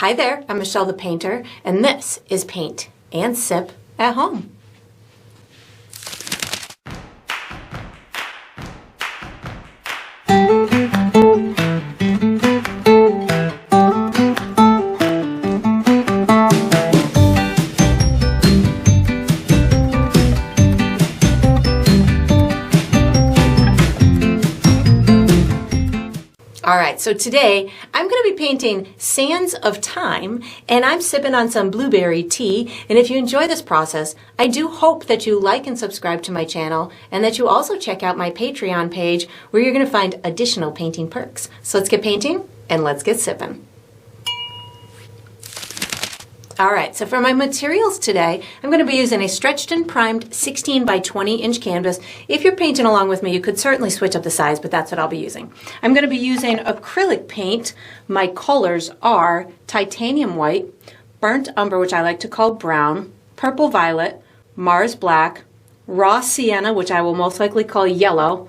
Hi there, I'm Michelle the Painter, and this is Paint and Sip at Home. Alright, so today I'm going to be painting Sands of Time, and I'm sipping on some blueberry tea. And if you enjoy this process, I do hope that you like and subscribe to my channel, and that you also check out my Patreon page where you're going to find additional painting perks. So let's get painting and let's get sipping. Alright, so for my materials today, I'm going to be using a stretched and primed 16 by 20 inch canvas. If you're painting along with me, you could certainly switch up the size, but that's what I'll be using. I'm going to be using acrylic paint. My colors are titanium white, burnt umber, which I like to call brown, purple violet, Mars black, raw sienna, which I will most likely call yellow,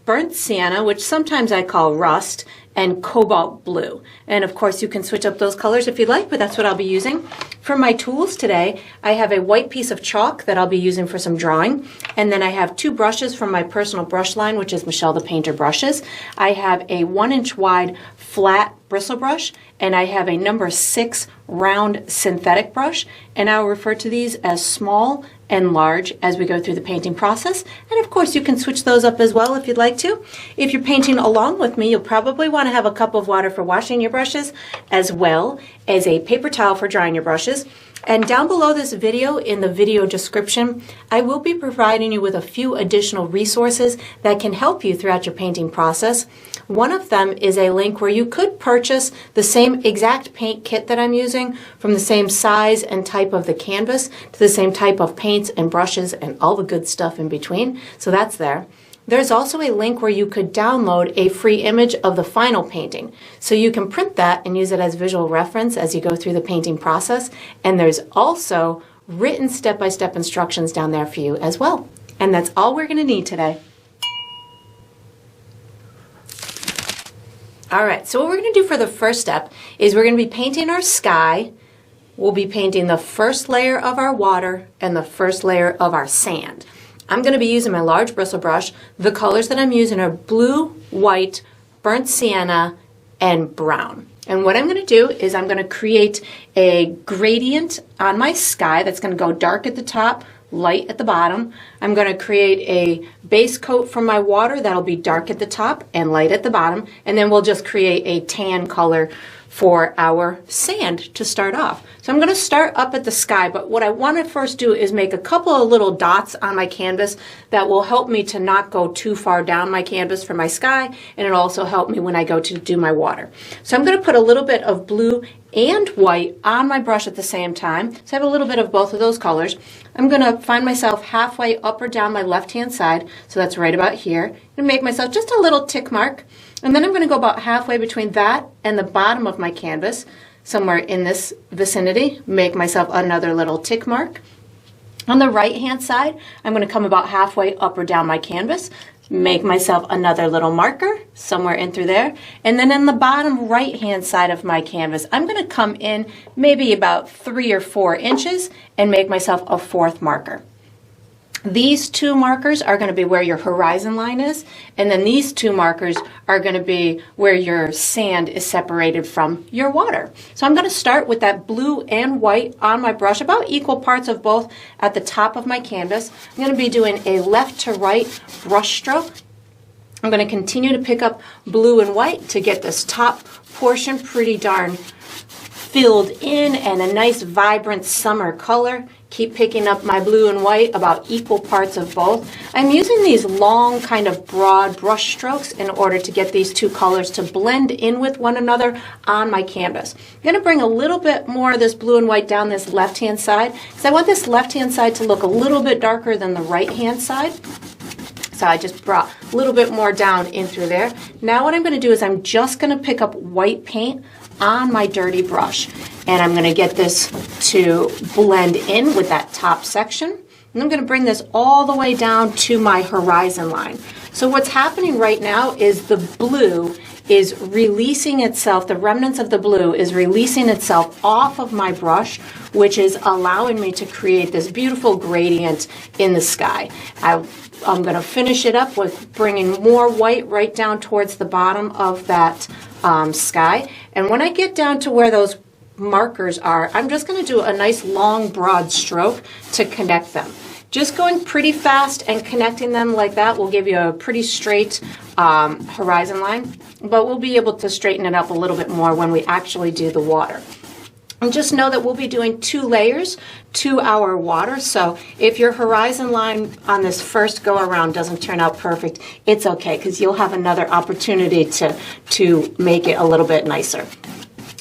burnt sienna, which sometimes I call rust, and cobalt blue. And of course you can switch up those colors if you'd like, but that's what I'll be using. For my tools today, I have a white piece of chalk that I'll be using for some drawing, and then I have two brushes from my personal brush line, which is Michelle the Painter brushes. I have a 1-inch wide flat bristle brush, and I have a number 6 round synthetic brush, and I'll refer to these as small and large as we go through the painting process. And of course you can switch those up as well if you'd like to. If you're painting along with me, you'll probably want to have a cup of water for washing your brushes, as well as a paper towel for drying your brushes. And down below this video, in the video description, I will be providing you with a few additional resources that can help you throughout your painting process. One of them is a link where you could purchase the same exact paint kit that I'm using, from the same size and type of the canvas to the same type of paints and brushes and all the good stuff in between. So that's there. There's also a link where you could download a free image of the final painting. So you can print that and use it as visual reference as you go through the painting process. And there's also written step-by-step instructions down there for you as well. And that's all we're going to need today. Alright, so what we're going to do for the first step is we're going to be painting our sky. We'll be painting the first layer of our water and the first layer of our sand. I'm going to be using my large bristle brush. The colors that I'm using are blue, white, burnt sienna, and brown. And what I'm going to do is I'm going to create a gradient on my sky that's going to go dark at the top, light at the bottom. I'm going to create a base coat for my water that'll be dark at the top and light at the bottom. And then we'll just create a tan color for our sand to start off. So I'm going to start up at the sky, but what I want to first do is make a couple of little dots on my canvas that will help me to not go too far down my canvas for my sky, and it'll also help me when I go to do my water. So I'm going to put a little bit of blue and white on my brush at the same time. So I have a little bit of both of those colors. I'm going to find myself halfway up or down my left-hand side, so that's right about here. I'm going to make myself just a little tick mark. And then I'm going to go about halfway between that and the bottom of my canvas, somewhere in this vicinity, make myself another little tick mark. On the right hand side, I'm going to come about halfway up or down my canvas, make myself another little marker, somewhere in through there. And then in the bottom right hand side of my canvas, I'm going to come in maybe about 3 or 4 inches and make myself a 4th marker. These 2 markers are going to be where your horizon line is, and then these 2 markers are going to be where your sand is separated from your water. So I'm going to start with that blue and white on my brush, about equal parts of both at the top of my canvas. I'm going to be doing a left to right brush stroke. I'm going to continue to pick up blue and white to get this top portion pretty darn filled in and a nice vibrant summer color. Keep picking up my blue and white, about equal parts of both. I'm using these long kind of broad brush strokes in order to get these 2 colors to blend in with one another on my canvas. I'm going to bring a little bit more of this blue and white down this left hand side, because I want this left hand side to look a little bit darker than the right hand side. So I just brought a little bit more down in through there. Now what I'm going to do is I'm just going to pick up white paint on my dirty brush, and I'm going to get this to blend in with that top section. And I'm going to bring this all the way down to my horizon line. So what's happening right now is the blue is releasing itself, the remnants of the blue is releasing itself off of my brush, which is allowing me to create this beautiful gradient in the sky. I'm going to finish it up with bringing more white right down towards the bottom of that sky. And when I get down to where those markers are, I'm just going to do a nice long broad stroke to connect them. Just going pretty fast and connecting them like that will give you a pretty straight horizon line, but we'll be able to straighten it up a little bit more when we actually do the water. And just know that we'll be doing 2 layers to our water, so if your horizon line on this first go around doesn't turn out perfect, it's okay, because you'll have another opportunity to make it a little bit nicer.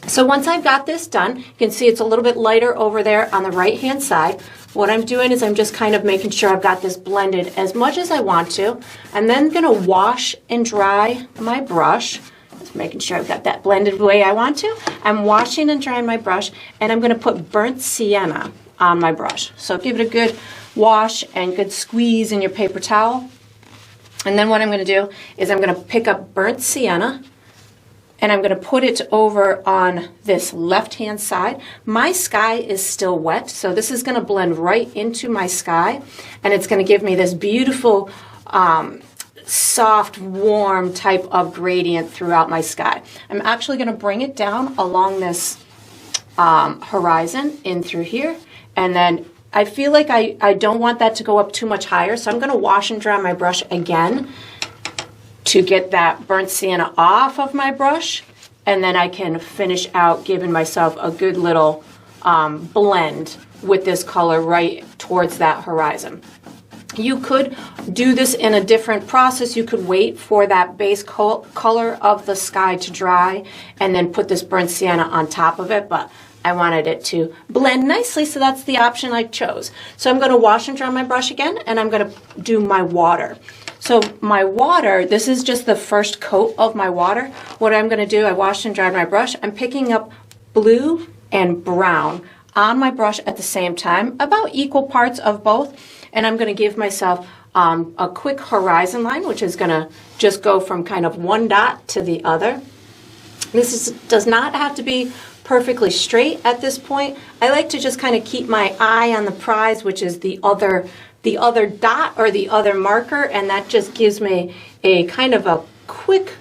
So once I've got this done, you can see it's a little bit lighter over there on the right hand side. What I'm doing is I'm just kind of making sure I've got this blended as much as I want to. I'm then going to wash and dry my brush. Just making sure I've got that blended the way I want to. I'm washing and drying my brush, and I'm going to put burnt sienna on my brush. So give it a good wash and good squeeze in your paper towel. And then what I'm going to do is I'm going to pick up burnt sienna, and I'm going to put it over on this left-hand side. My sky is still wet, so this is going to blend right into my sky, and it's going to give me this beautiful soft, warm type of gradient throughout my sky. I'm actually going to bring it down along this horizon in through here, and then I feel like I don't want that to go up too much higher, so I'm going to wash and dry my brush again to get that burnt sienna off of my brush, and then I can finish out giving myself a good little blend with this color right towards that horizon. You could do this in a different process. You could wait for that base color of the sky to dry and then put this burnt sienna on top of it, but I wanted it to blend nicely, so that's the option I chose. So I'm going to wash and dry my brush again, and I'm going to do my water. So my water, this is just the first coat of my water. What I'm going to do, I washed and dried my brush. I'm picking up blue and brown on my brush at the same time, about equal parts of both. And I'm going to give myself a quick horizon line, which is going to just go from kind of one dot to the other. This does not have to be perfectly straight at this point. I like to just kind of keep my eye on the prize, which is the other dot or the other marker, and that just gives me a kind of a quick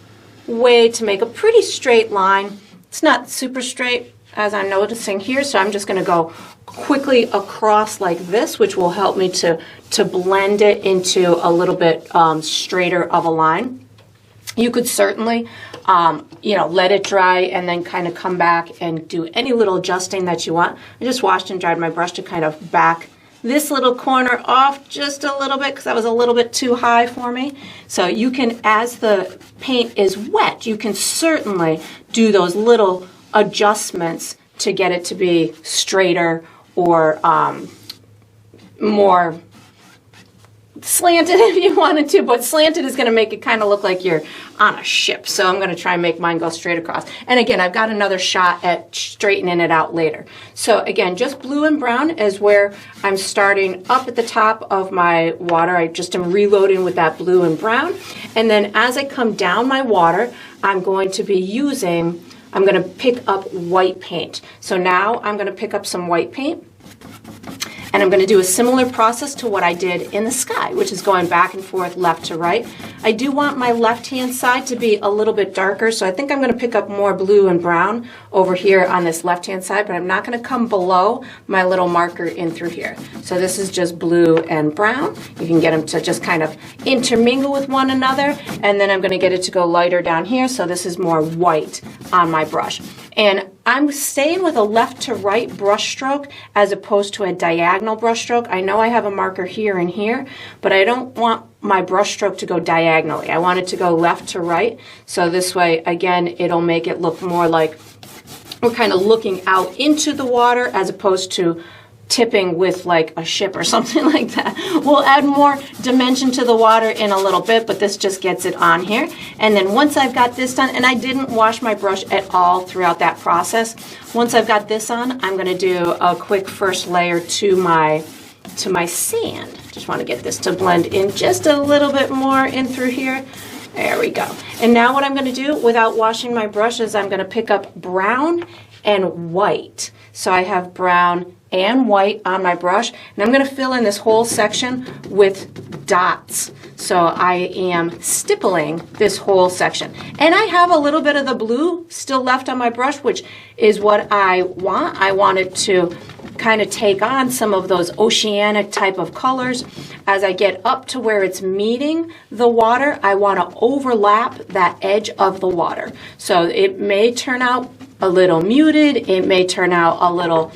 way to make a pretty straight line. It's not super straight as I'm noticing here, so I'm just going to go quickly across like this, which will help me to blend it into a little bit straighter of a line. You could certainly let it dry and then kind of come back and do any little adjusting that you want. I just washed and dried my brush to kind of back this little corner off just a little bit because that was a little bit too high for me. So you can, as the paint is wet, you can certainly do those little adjustments to get it to be straighter or more slanted if you wanted to, but slanted is going to make it kind of look like you're on a ship. So I'm going to try and make mine go straight across. And again, I've got another shot at straightening it out later. So again, just blue and brown is where I'm starting up at the top of my water. I just am reloading with that blue and brown. And then as I come down my water, I'm going to pick up white paint. So now I'm going to pick up some white paint. And I'm going to do a similar process to what I did in the sky, which is going back and forth left to right. I do want my left-hand side to be a little bit darker, so I think I'm going to pick up more blue and brown over here on this left-hand side, but I'm not going to come below my little marker in through here. So this is just blue and brown. You can get them to just kind of intermingle with one another, and then I'm going to get it to go lighter down here, so this is more white on my brush. And I'm staying with a left to right brush stroke as opposed to a diagonal brush stroke. I know I have a marker here and here, but I don't want my brush stroke to go diagonally. I want it to go left to right. So this way, again, it'll make it look more like we're kind of looking out into the water as opposed to tipping with like a ship or something like that. We'll add more dimension to the water in a little bit, but this just gets it on here. And then once I've got this done, and I didn't wash my brush at all throughout that process, once I've got this on, I'm going to do a quick first layer to my sand. Just want to get this to blend in just a little bit more in through here. There we go. And now what I'm going to do without washing my brush is I'm going to pick up brown and white. So I have brown and white on my brush, and I'm going to fill in this whole section with dots. So I am stippling this whole section. And I have a little bit of the blue still left on my brush, which is what I want. I want it to kind of take on some of those oceanic type of colors. As I get up to where it's meeting the water, I want to overlap that edge of the water. So it may turn out a little muted, it may turn out a little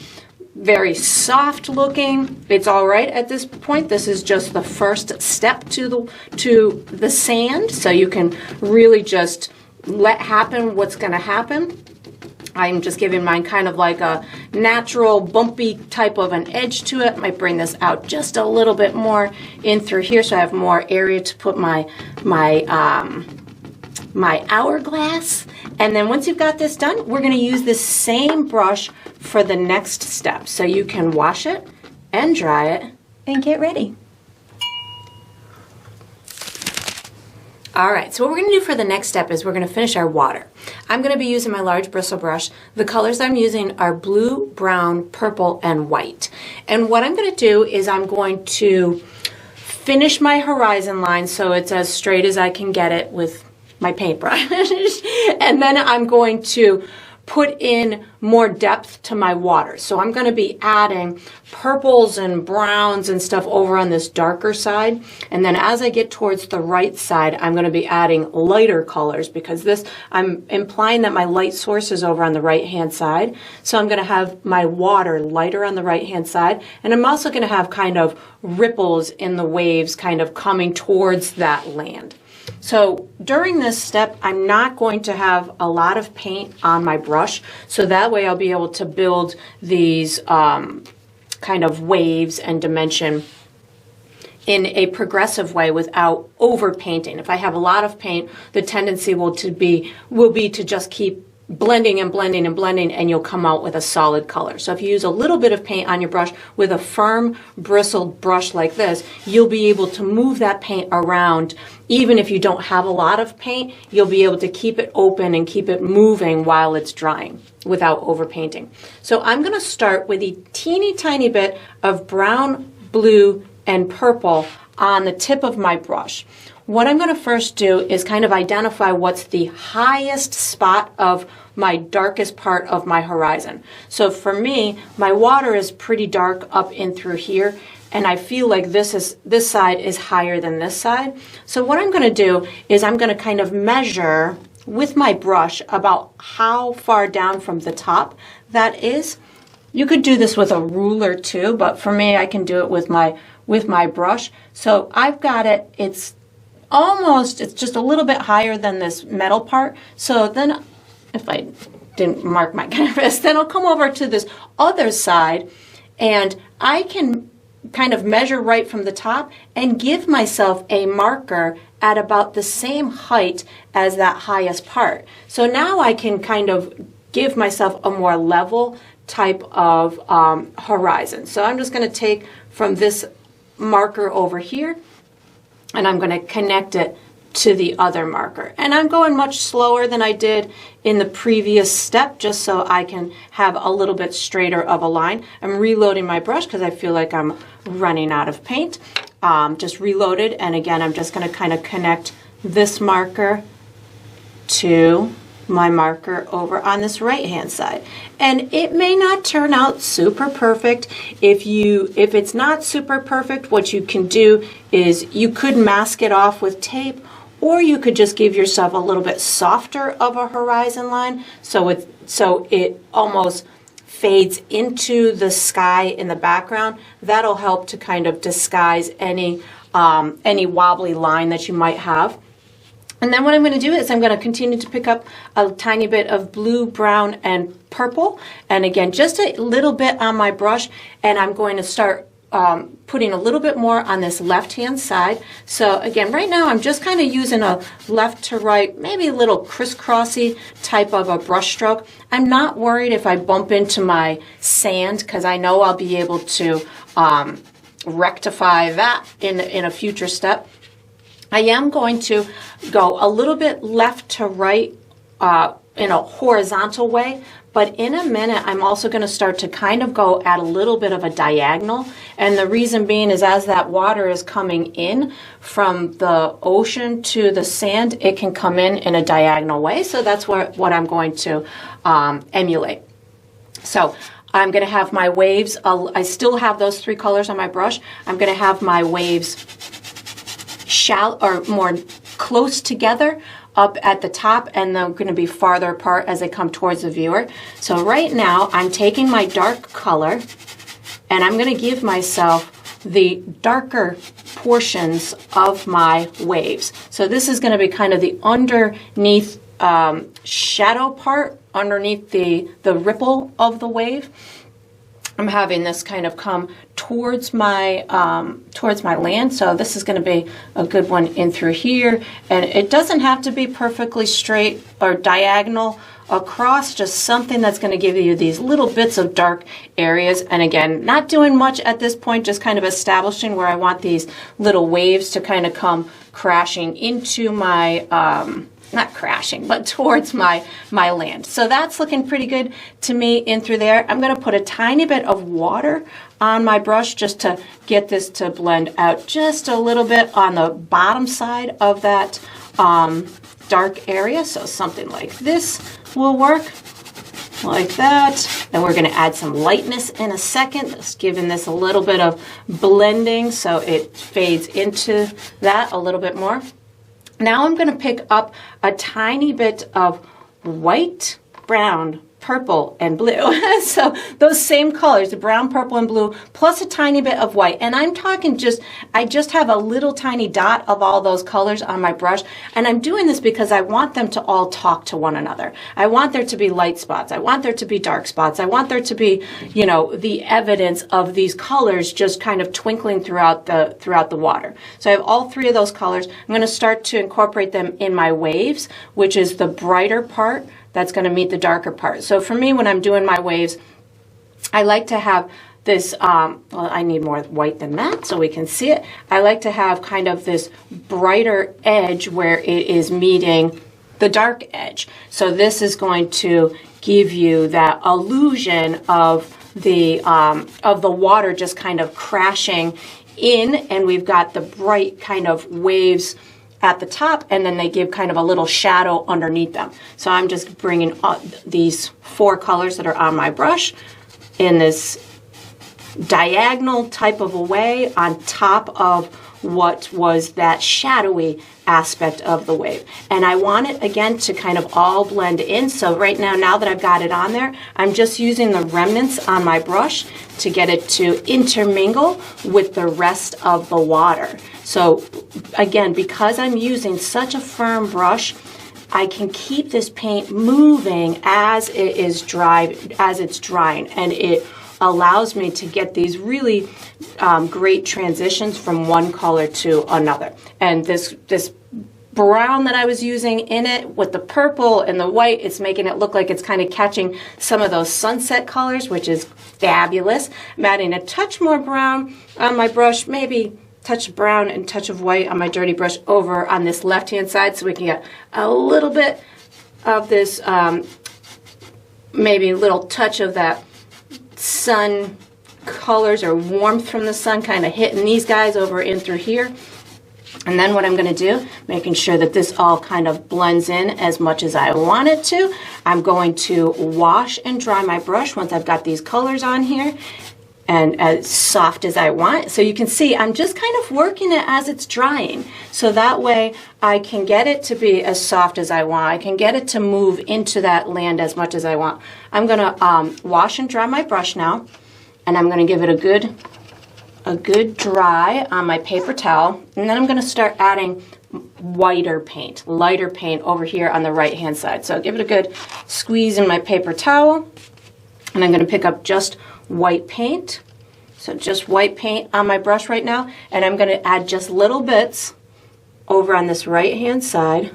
very soft looking. It's all right at this point. This is just the first step to the sand, so you can really just let happen what's going to happen. I'm just giving mine kind of like a natural bumpy type of an edge to it. Might bring this out just a little bit more in through here so I have more area to put my hourglass. And then once you've got this done, we're going to use this same brush for the next step. So you can wash it and dry it and get ready. All right, so what we're going to do for the next step is we're going to finish our water. I'm going to be using my large bristle brush. The colors I'm using are blue, brown, purple, and white. And what I'm going to do is I'm going to finish my horizon line so it's as straight as I can get it with my paintbrush. And then I'm going to put in more depth to my water. So I'm going to be adding purples and browns and stuff over on this darker side. And then as I get towards the right side, I'm going to be adding lighter colors because this, I'm implying that my light source is over on the right hand side. So I'm going to have my water lighter on the right hand side. And I'm also going to have kind of ripples in the waves kind of coming towards that land. So during this step, I'm not going to have a lot of paint on my brush, so that way I'll be able to build these kind of waves and dimension in a progressive way without over painting. If I have a lot of paint, the tendency will be to just keep blending and blending and blending, and you'll come out with a solid color. So if you use a little bit of paint on your brush with a firm bristled brush like this, you'll be able to move that paint around. Even if you don't have a lot of paint, you'll be able to keep it open and keep it moving while it's drying without over painting. So I'm going to start with a teeny tiny bit of brown, blue, and purple on the tip of my brush. What I'm going to first do is kind of identify what's the highest spot of my darkest part of my horizon. So for me, my water is pretty dark up in through here, and I feel like this side is higher than this side. So what I'm going to do is I'm going to kind of measure with my brush about how far down from the top that is. You could do this with a ruler too, but for me, I can do it with my brush. So I've got it, it's just a little bit higher than this metal part. So then if I didn't mark my canvas, then I'll come over to this other side and I can kind of measure right from the top and give myself a marker at about the same height as that highest part. So now I can kind of give myself a more level type of horizon. So I'm just going to take from this marker over here and I'm going to connect it to the other marker. And I'm going much slower than I did in the previous step just so I can have a little bit straighter of a line. I'm reloading my brush because I feel like I'm running out of paint. Just reloaded, and again I'm just going to kind of connect this marker to my marker over on this right hand side. And it may not turn out super perfect. If it's not super perfect, what you can do is you could mask it off with tape, or you could just give yourself a little bit softer of a horizon line so it almost fades into the sky in the background. That'll help to kind of disguise any wobbly line that you might have. And then what I'm going to do is I'm going to continue to pick up a tiny bit of blue, brown, and purple. And again, just a little bit on my brush. And I'm going to start putting a little bit more on this left-hand side. So again, right now I'm just kind of using a left to right, maybe a little crisscrossy type of a brush stroke. I'm not worried if I bump into my sand because I know I'll be able to rectify that in a future step. I am going to go a little bit left to right in a horizontal way, but in a minute I'm also going to start to kind of go at a little bit of a diagonal, and the reason being is as that water is coming in from the ocean to the sand, it can come in a diagonal way, so that's what I'm going to emulate. So I'm going to have my waves, I still have those 3 colors on my brush. I'm going to have my waves shallow or more close together up at the top, and they're going to be farther apart as they come towards the viewer. So right now I'm taking my dark color and I'm going to give myself the darker portions of my waves. So this is going to be kind of the underneath shadow part, underneath the ripple of the wave. I'm having this kind of come towards my land, so this is going to be a good one in through here, and it doesn't have to be perfectly straight or diagonal across, just something that's going to give you these little bits of dark areas. And again, not doing much at this point, just kind of establishing where I want these little waves to kind of come crashing into my not crashing, but towards my land. So that's looking pretty good to me in through there. I'm going to put a tiny bit of water on my brush just to get this to blend out just a little bit on the bottom side of that dark area. So something like this will work, like that. Then we're going to add some lightness in a second, just giving this a little bit of blending so it fades into that a little bit more. Now I'm going to pick up a tiny bit of white, brown, purple, and blue. So those same colors, the brown, purple, and blue, plus a tiny bit of white. And I'm talking I just have a little tiny dot of all those colors on my brush. And I'm doing this because I want them to all talk to one another. I want there to be light spots. I want there to be dark spots. I want there to be, you know, the evidence of these colors just kind of twinkling throughout the water. So I have all 3 of those colors. I'm going to start to incorporate them in my waves, which is the brighter part that's going to meet the darker part. So for me, when I'm doing my waves, I like to have this, well, I need more white than that so we can see it. I like to have kind of this brighter edge where it is meeting the dark edge. So this is going to give you that illusion of the water just kind of crashing in, and we've got the bright kind of waves at the top, and then they give kind of a little shadow underneath them. So I'm just bringing these 4 colors that are on my brush in this diagonal type of a way on top of what was that shadowy aspect of the wave. And I want it again to kind of all blend in. So right now that I've got it on there, I'm just using the remnants on my brush to get it to intermingle with the rest of the water. So again, because I'm using such a firm brush, I can keep this paint moving as it is as it's drying, and it allows me to get these really great transitions from one color to another. And this brown that I was using in it with the purple and the white, it's making it look like it's kind of catching some of those sunset colors, which is fabulous. I'm adding a touch more brown on my brush, maybe touch of brown and touch of white on my dirty brush over on this left-hand side, so we can get a little bit of this, maybe a little touch of that sun colors or warmth from the sun kind of hitting these guys over in through here. And then what I'm going to do, making sure that this all kind of blends in as much as I want it to, I'm going to wash and dry my brush once I've got these colors on here, and as soft as I want. So you can see I'm just kind of working it as it's drying. So that way I can get it to be as soft as I want. I can get it to move into that land as much as I want. I'm going to wash and dry my brush now, and I'm going to give it a good dry on my paper towel. And then I'm going to start adding lighter paint over here on the right hand side. So I'll give it a good squeeze in my paper towel, and I'm going to pick up just white paint. So just white paint on my brush right now, and I'm going to add just little bits over on this right hand side.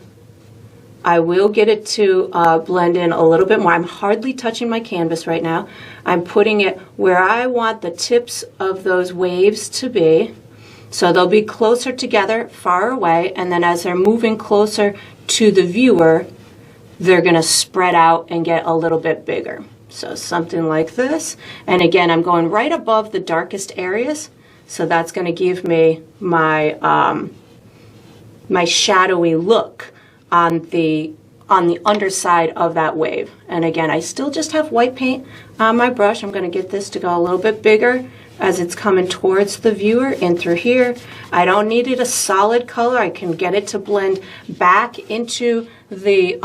I will get it to blend in a little bit more. I'm hardly touching my canvas right now. I'm putting it where I want the tips of those waves to be, So they'll be closer together, far away, and then as they're moving closer to the viewer, they're going to spread out and get a little bit bigger. So something like this. And again, I'm going right above the darkest areas. So that's going to give me my my shadowy look on the underside of that wave. And again, I still just have white paint on my brush. I'm going to get this to go a little bit bigger as it's coming towards the viewer in through here. I don't need it a solid color. I can get it to blend back into the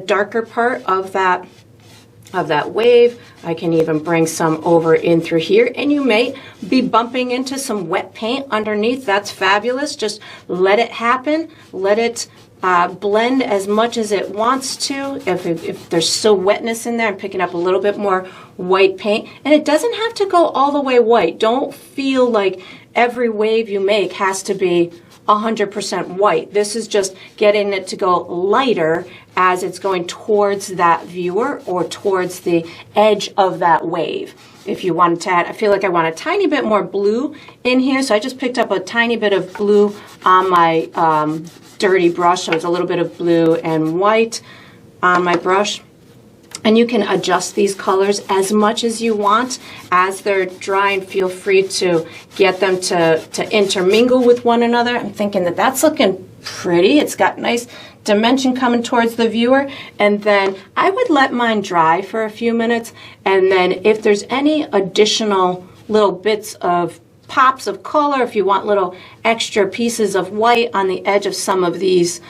darker part of that wave. I can even bring some over in through here, and you may be bumping into some wet paint underneath. That's fabulous. Just let it happen. Let it blend as much as it wants to. If there's still wetness in there, I'm picking up a little bit more white paint. And it doesn't have to go all the way white. Don't feel like every wave you make has to be 100% white. This is just getting it to go lighter as it's going towards that viewer or towards the edge of that wave. If you wanted to add, I feel like I want a tiny bit more blue in here, so I just picked up a tiny bit of blue on my dirty brush. So it's a little bit of blue and white on my brush. And you can adjust these colors as much as you want. As they're drying, feel free to get them to intermingle with one another. I'm thinking that that's looking pretty. It's got nice dimension coming towards the viewer. And then I would let mine dry for a few minutes. And then if there's any additional little bits of pops of color, if you want little extra pieces of white on the edge of some of these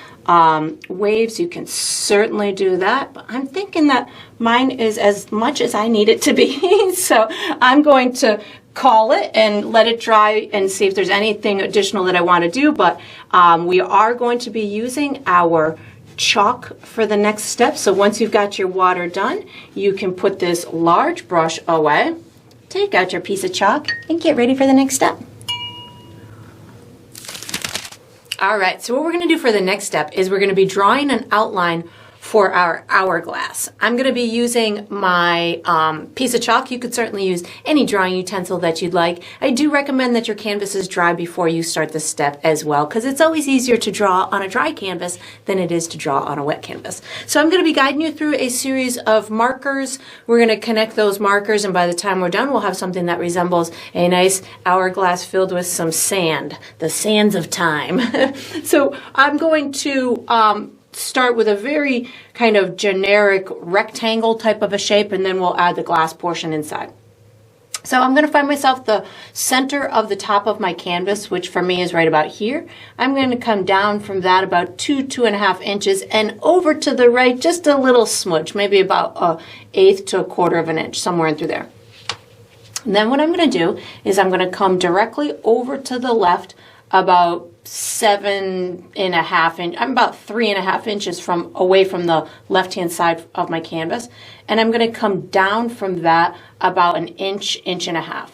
waves, you can certainly do that. But I'm thinking that mine is as much as I need it to be. So I'm going to call it and let it dry and see if there's anything additional that I want to do. But we are going to be using our chalk for the next step. So once you've got your water done, you can put this large brush away, take out your piece of chalk, and get ready for the next step. All right, so what we're going to do for the next step is we're going to be drawing an outline for our hourglass. I'm going to be using my piece of chalk. You could certainly use any drawing utensil that you'd like. I do recommend that your canvas is dry before you start this step as well, because it's always easier to draw on a dry canvas than it is to draw on a wet canvas. So I'm going to be guiding you through a series of markers. We're going to connect those markers, and by the time we're done, we'll have something that resembles a nice hourglass filled with some sand, the sands of time. So I'm going to start with a very kind of generic rectangle type of a shape, and then we'll add the glass portion inside. So I'm going to find myself the center of the top of my canvas, which for me is right about here. I'm going to come down from that about 2.5 inches and over to the right just a little smudge, maybe about 1/8 to 1/4 of an inch, somewhere in through there. And then what I'm going to do is I'm going to come directly over to the left about 7.5 inches. I'm about 3.5 inches away from the left-hand side of my canvas, and I'm going to come down from that about 1 inch, 1.5 inches,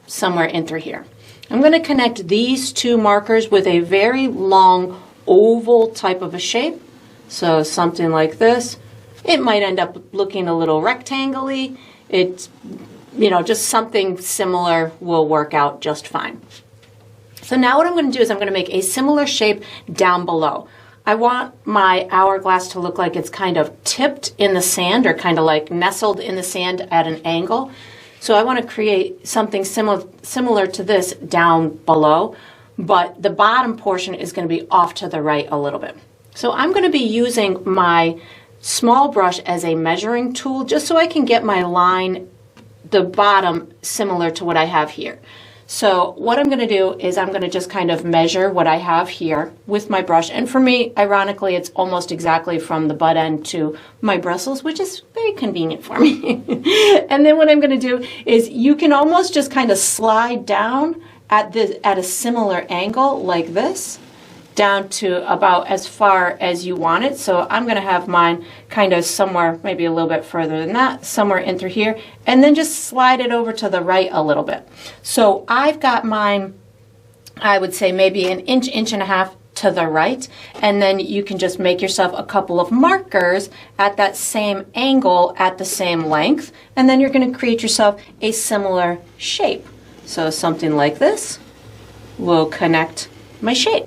somewhere in through here. I'm going to connect these two markers with a very long oval type of a shape, so something like this. It might end up looking a little rectangle-y. It's, just something similar will work out just fine. So now what I'm going to do is I'm going to make a similar shape down below. I want my hourglass to look like it's kind of tipped in the sand, or kind of like nestled in the sand at an angle. So I want to create something similar to this down below, but the bottom portion is going to be off to the right a little bit. So I'm going to be using my small brush as a measuring tool just so I can get my line, the bottom, similar to what I have here. So what I'm going to do is I'm going to just kind of measure what I have here with my brush. And for me, ironically, it's almost exactly from the butt end to my bristles, which is very convenient for me. And then what I'm going to do is you can almost just kind of slide down at a similar angle like this, down to about as far as you want it. So I'm going to have mine kind of somewhere, maybe a little bit further than that, somewhere in through here, and then just slide it over to the right a little bit. So I've got mine, I would say maybe 1 inch, 1.5 inches to the right, and then you can just make yourself a couple of markers at that same angle, at the same length, and then you're going to create yourself a similar shape. So something like this will connect my shape.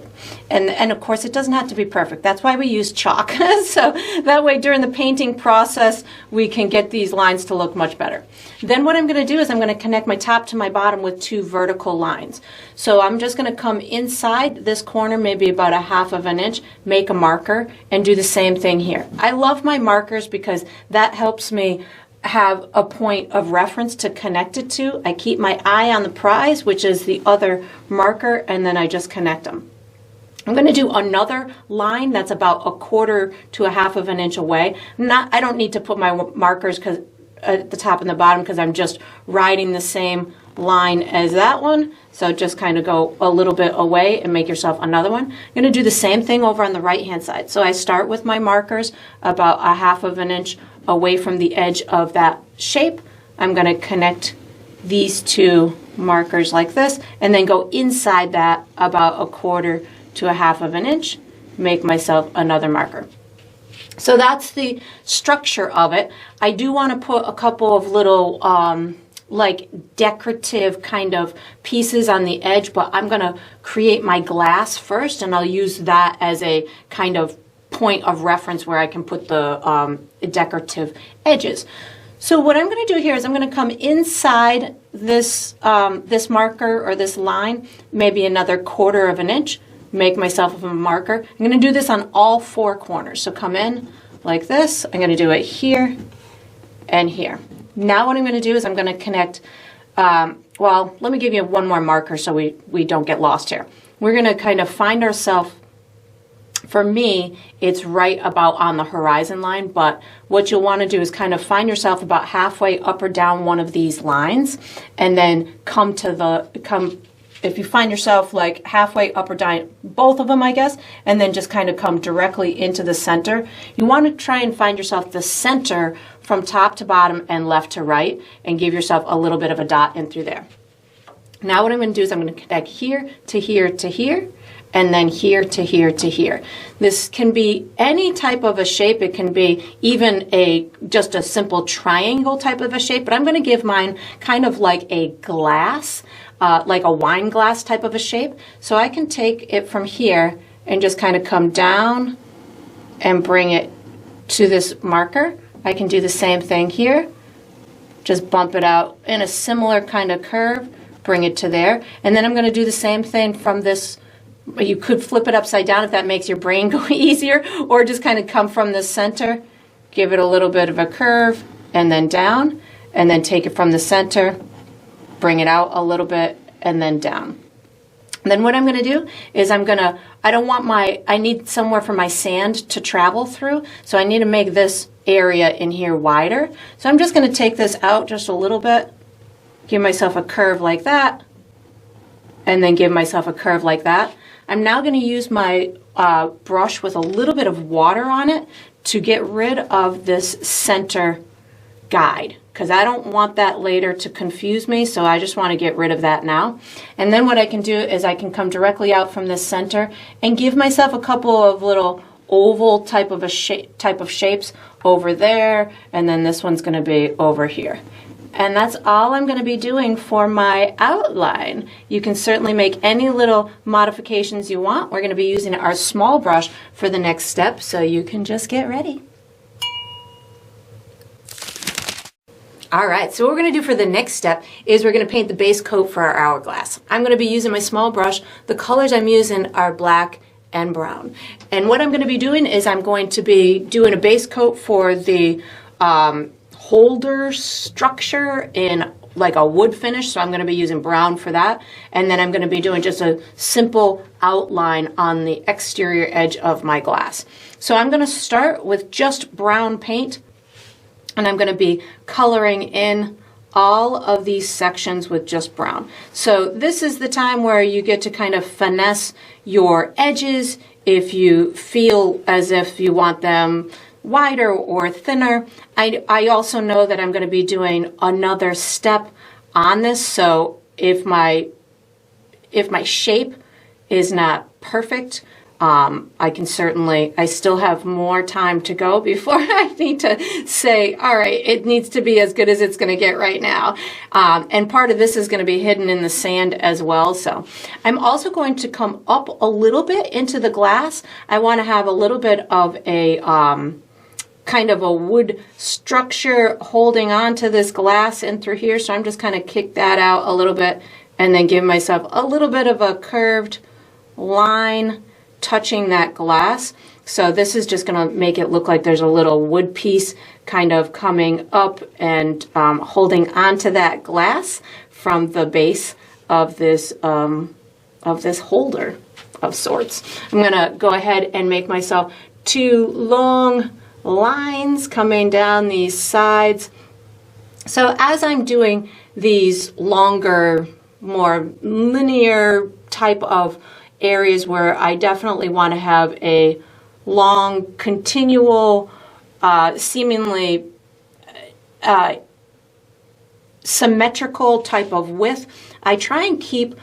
And of course, it doesn't have to be perfect. That's why we use chalk. So that way, during the painting process, we can get these lines to look much better. Then what I'm going to do is I'm going to connect my top to my bottom with 2 vertical lines. So I'm just going to come inside this corner, maybe about a 1/2 inch, make a marker, and do the same thing here. I love my markers because that helps me have a point of reference to connect it to. I keep my eye on the prize, which is the other marker, and then I just connect them. I'm going to do another line that's about 1/4 to a 1/2 inch away. I don't need to put my markers at the top and the bottom because I'm just riding the same line as that one. So just kind of go a little bit away and make yourself another one. I'm going to do the same thing over on the right hand side. So I start with my markers about a 1/2 inch away from the edge of that shape. I'm going to connect these 2 markers like this and then go inside that about 1/4 to a 1/2 inch, make myself another marker. So that's the structure of it. I do want to put a couple of little like decorative kind of pieces on the edge, but I'm going to create my glass first, and I'll use that as a kind of point of reference where I can put the decorative edges. So what I'm going to do here is I'm going to come inside this this marker or this line, maybe another 1/4 inch, make myself a marker. I'm going to do this on all 4 corners. So come in like this. I'm going to do it here and here. Now what I'm going to do is I'm going to connect, well, let me give you one more marker so we don't get lost here. We're going to kind of find ourselves, for me, it's right about on the horizon line, but what you'll want to do is kind of find yourself about halfway up or down one of these lines, and then if you find yourself like halfway up or down both of them, I guess, and then just kind of come directly into the center. You want to try and find yourself the center from top to bottom and left to right, and give yourself a little bit of a dot in through there. Now what I'm going to do is I'm going to connect here to here to here, and then here to here to here. This can be any type of a shape. It can be even just a simple triangle type of a shape, but I'm going to give mine kind of like a glass, like a wine glass type of a shape. So I can take it from here and just kind of come down and bring it to this marker. I can do the same thing here. Just bump it out in a similar kind of curve, bring it to there. And then I'm going to do the same thing from this. You could flip it upside down if that makes your brain go easier, or just kind of come from the center, give it a little bit of a curve, and then down, and then take it from the center, bring it out a little bit, and then down. And then what I'm going to do is I need somewhere for my sand to travel through, so I need to make this area in here wider. So I'm just going to take this out just a little bit, give myself a curve like that, and then give myself a curve like that. I'm now going to use my brush with a little bit of water on it to get rid of this center guide, because I don't want that later to confuse me, so I just want to get rid of that now. And then what I can do is I can come directly out from this center and give myself a couple of little oval type of shapes over there, and then this one's going to be over here. And that's all I'm going to be doing for my outline. You can certainly make any little modifications you want. We're going to be using our small brush for the next step, so you can just get ready. All right, so what we're going to do for the next step is we're going to paint the base coat for our hourglass. I'm going to be using my small brush. The colors I'm using are black and brown. And what I'm going to be doing is I'm going to be doing a base coat for the holder structure in like a wood finish, so I'm going to be using brown for that, and then I'm going to be doing just a simple outline on the exterior edge of my glass. So I'm going to start with just brown paint, and I'm going to be coloring in all of these sections with just brown. So this is the time where you get to kind of finesse your edges if you feel as if you want them wider or thinner. I also know that I'm going to be doing another step on this, so if my shape is not perfect, I still have more time to go before I need to say, all right, it needs to be as good as it's going to get right now. And part of this is going to be hidden in the sand as well. So I'm also going to come up a little bit into the glass. I want to have a little bit of a kind of a wood structure holding on to this glass in through here. So I'm just kind of kick that out a little bit and then give myself a little bit of a curved line touching that glass. So this is just going to make it look like there's a little wood piece kind of coming up and holding onto that glass from the base of this holder of sorts. I'm going to go ahead and make myself 2 long lines coming down these sides. So as I'm doing these longer, more linear type of areas where I definitely want to have a long, continual, seemingly symmetrical type of width, I try and keep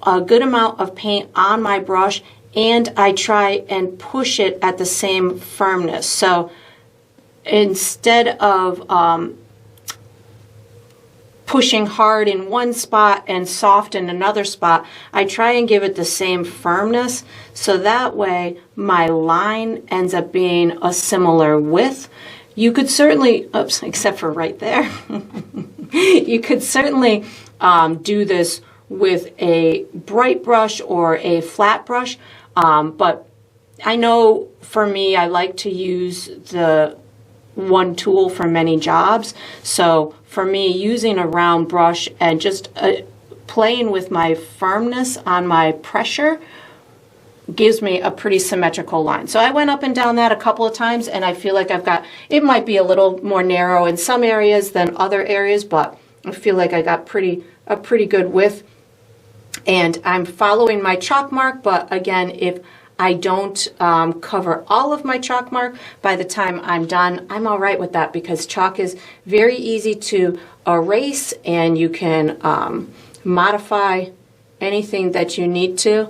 a good amount of paint on my brush, and I try and push it at the same firmness. So instead of pushing hard in one spot and soft in another spot, I try and give it the same firmness, so that way my line ends up being a similar width. You could certainly, oops, except for right there, you could certainly do this with a bright brush or a flat brush, but I know for me, I like to use the one tool for many jobs. So for me, using a round brush and just playing with my firmness on my pressure gives me a pretty symmetrical line. So I went up and down that a couple of times, and I feel like I've got, it might be a little more narrow in some areas than other areas, but I feel like I got a pretty good width. And I'm following my chalk mark, but again, if I don't cover all of my chalk mark by the time I'm done, I'm all right with that, because chalk is very easy to erase, and you can modify anything that you need to.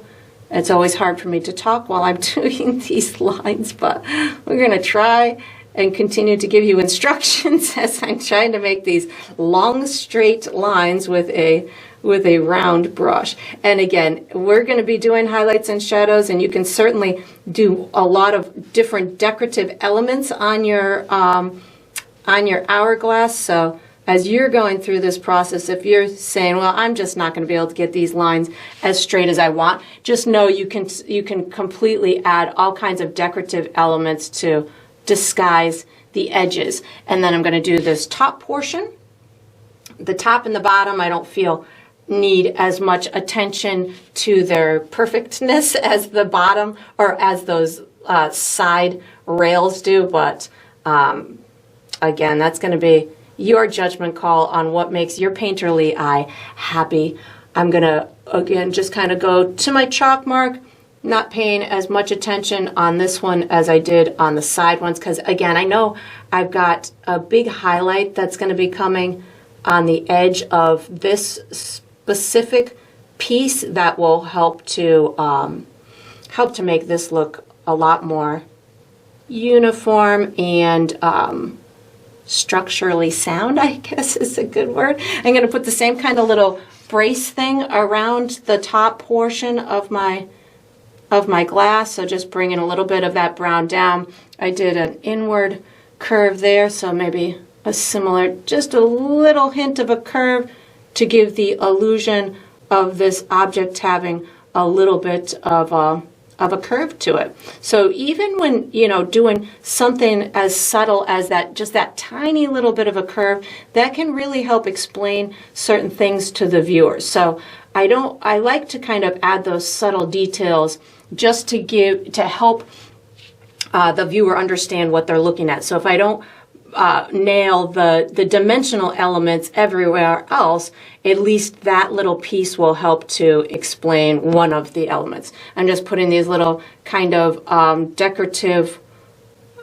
It's always hard for me to talk while I'm doing these lines, but we're going to try and continue to give you instructions as I'm trying to make these long straight lines with a round brush. And again, we're going to be doing highlights and shadows, and you can certainly do a lot of different decorative elements on your hourglass. So as you're going through this process, if you're saying, well, I'm just not going to be able to get these lines as straight as I want, just know you can completely add all kinds of decorative elements to disguise the edges. And then I'm going to do this top portion. The top and the bottom, I don't feel need as much attention to their perfectness as the bottom or as those side rails do, but again, that's going to be your judgment call on what makes your painterly eye happy. I'm going to, again, just kind of go to my chalk mark, not paying as much attention on this one as I did on the side ones, because again, I know I've got a big highlight that's going to be coming on the edge of this specific piece that will help to make this look a lot more uniform and structurally sound, I guess is a good word. I'm going to put the same kind of little brace thing around the top portion of my glass, so just bringing a little bit of that brown down. I did an inward curve there, so maybe a similar, just a little hint of a curve to give the illusion of this object having a little bit of a curve to it. So even when, doing something as subtle as that, just that tiny little bit of a curve, that can really help explain certain things to the viewer. So I like to kind of add those subtle details just to help the viewer understand what they're looking at. So if I don't nail the dimensional elements everywhere else, at least that little piece will help to explain one of the elements. I'm just putting these little kind of decorative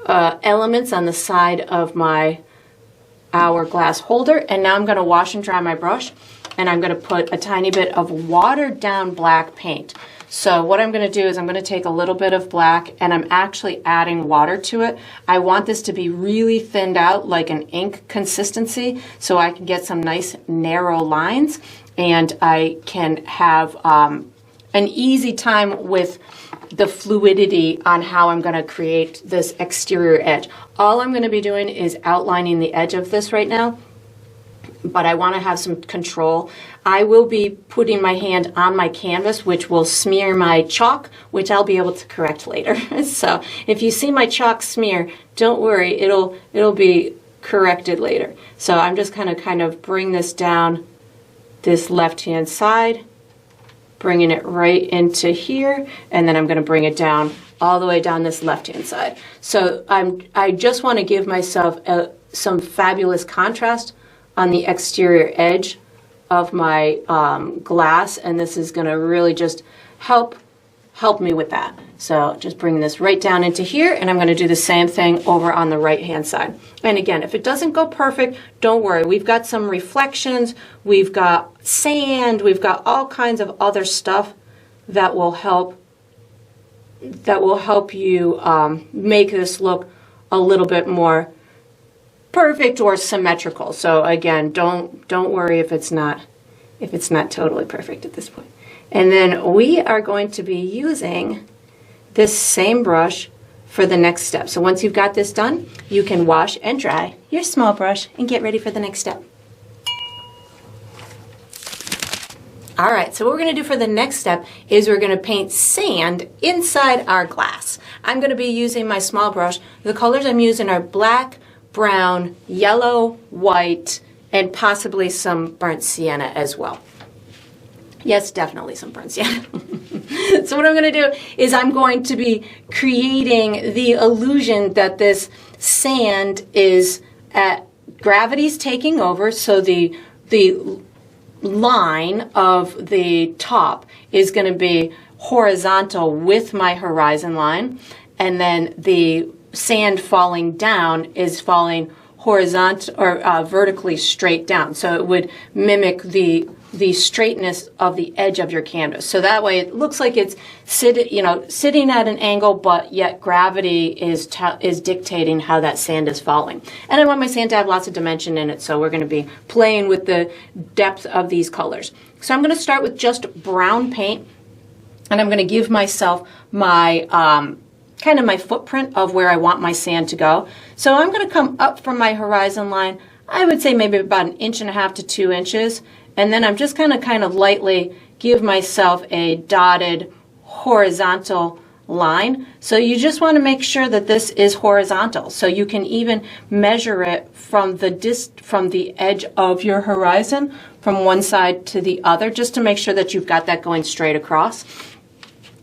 elements on the side of my hourglass holder, and now I'm going to wash and dry my brush, and I'm going to put a tiny bit of watered down black paint. So what I'm going to do is I'm going to take a little bit of black and I'm actually adding water to it. I want this to be really thinned out like an ink consistency so I can get some nice narrow lines and I can have an easy time with the fluidity on how I'm going to create this exterior edge. All I'm going to be doing is outlining the edge of this right now, but I want to have some control. I will be putting my hand on my canvas, which will smear my chalk, which I'll be able to correct later. So if you see my chalk smear, don't worry, it'll be corrected later. So I'm just going to kind of bring this down this left-hand side, bringing it right into here, and then I'm going to bring it down all the way down this left-hand side. So I just want to give myself some fabulous contrast on the exterior edge of my glass, and this is going to really just help me with that. So just bring this right down into here, and I'm going to do the same thing over on the right hand side. And again, if it doesn't go perfect, don't worry. We've got some reflections, we've got sand, we've got all kinds of other stuff that will help you make this look a little bit more perfect or symmetrical. So again, don't worry if it's not totally perfect at this point. And then we are going to be using this same brush for the next step. So once you've got this done, you can wash and dry your small brush and get ready for the next step. All right, so what we're going to do for the next step is we're going to paint sand inside our glass. I'm going to be using my small brush. The colors I'm using are black, brown, yellow, white, and possibly some burnt sienna as well. Yes, definitely some burnt sienna. So what I'm going to do is I'm going to be creating the illusion that this sand is gravity's taking over, so the line of the top is going to be horizontal with my horizon line, and then the sand falling down is falling horizontal or vertically straight down. So it would mimic the straightness of the edge of your canvas. So that way it looks like it's sitting at an angle, but yet gravity is dictating how that sand is falling. And I want my sand to have lots of dimension in it, so we're going to be playing with the depth of these colors. So I'm going to start with just brown paint, and I'm going to give myself my kind of my footprint of where I want my sand to go. So I'm going to come up from my horizon line, I would say maybe about 1.5 inches to 2 inches, and then I'm just going to kind of lightly give myself a dotted horizontal line. So you just want to make sure that this is horizontal. So you can even measure it from the edge of your horizon from one side to the other, just to make sure that you've got that going straight across.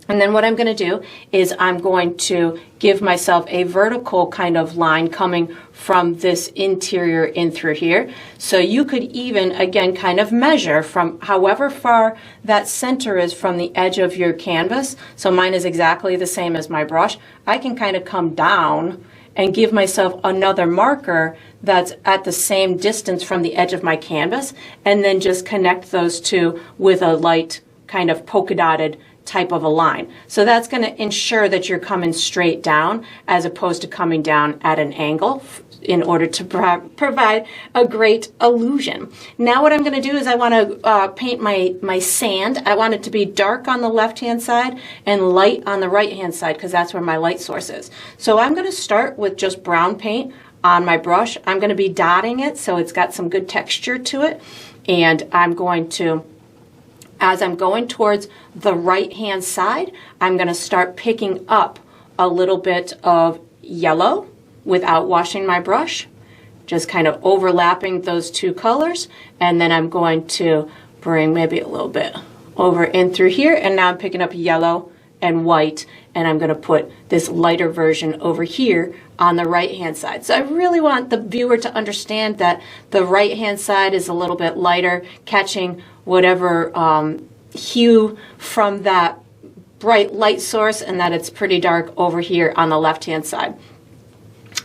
And then what I'm going to do is I'm going to give myself a vertical kind of line coming from this interior in through here. So you could even, again, kind of measure from however far that center is from the edge of your canvas. So mine is exactly the same as my brush. I can kind of come down and give myself another marker that's at the same distance from the edge of my canvas, and then just connect those two with a light kind of polka dotted type of a line. So that's going to ensure that you're coming straight down as opposed to coming down at an angle in order to provide a great illusion. Now what I'm going to do is I want to paint my sand. I want it to be dark on the left-hand side and light on the right-hand side, because that's where my light source is. So I'm going to start with just brown paint on my brush. I'm going to be dotting it so it's got some good texture to it, and I'm going to, as I'm going towards the right-hand side, I'm going to start picking up a little bit of yellow without washing my brush, just kind of overlapping those two colors, and then I'm going to bring maybe a little bit over in through here, and now I'm picking up yellow and white, and I'm going to put this lighter version over here on the right-hand side. So I really want the viewer to understand that the right-hand side is a little bit lighter, catching whatever hue from that bright light source, and that it's pretty dark over here on the left-hand side.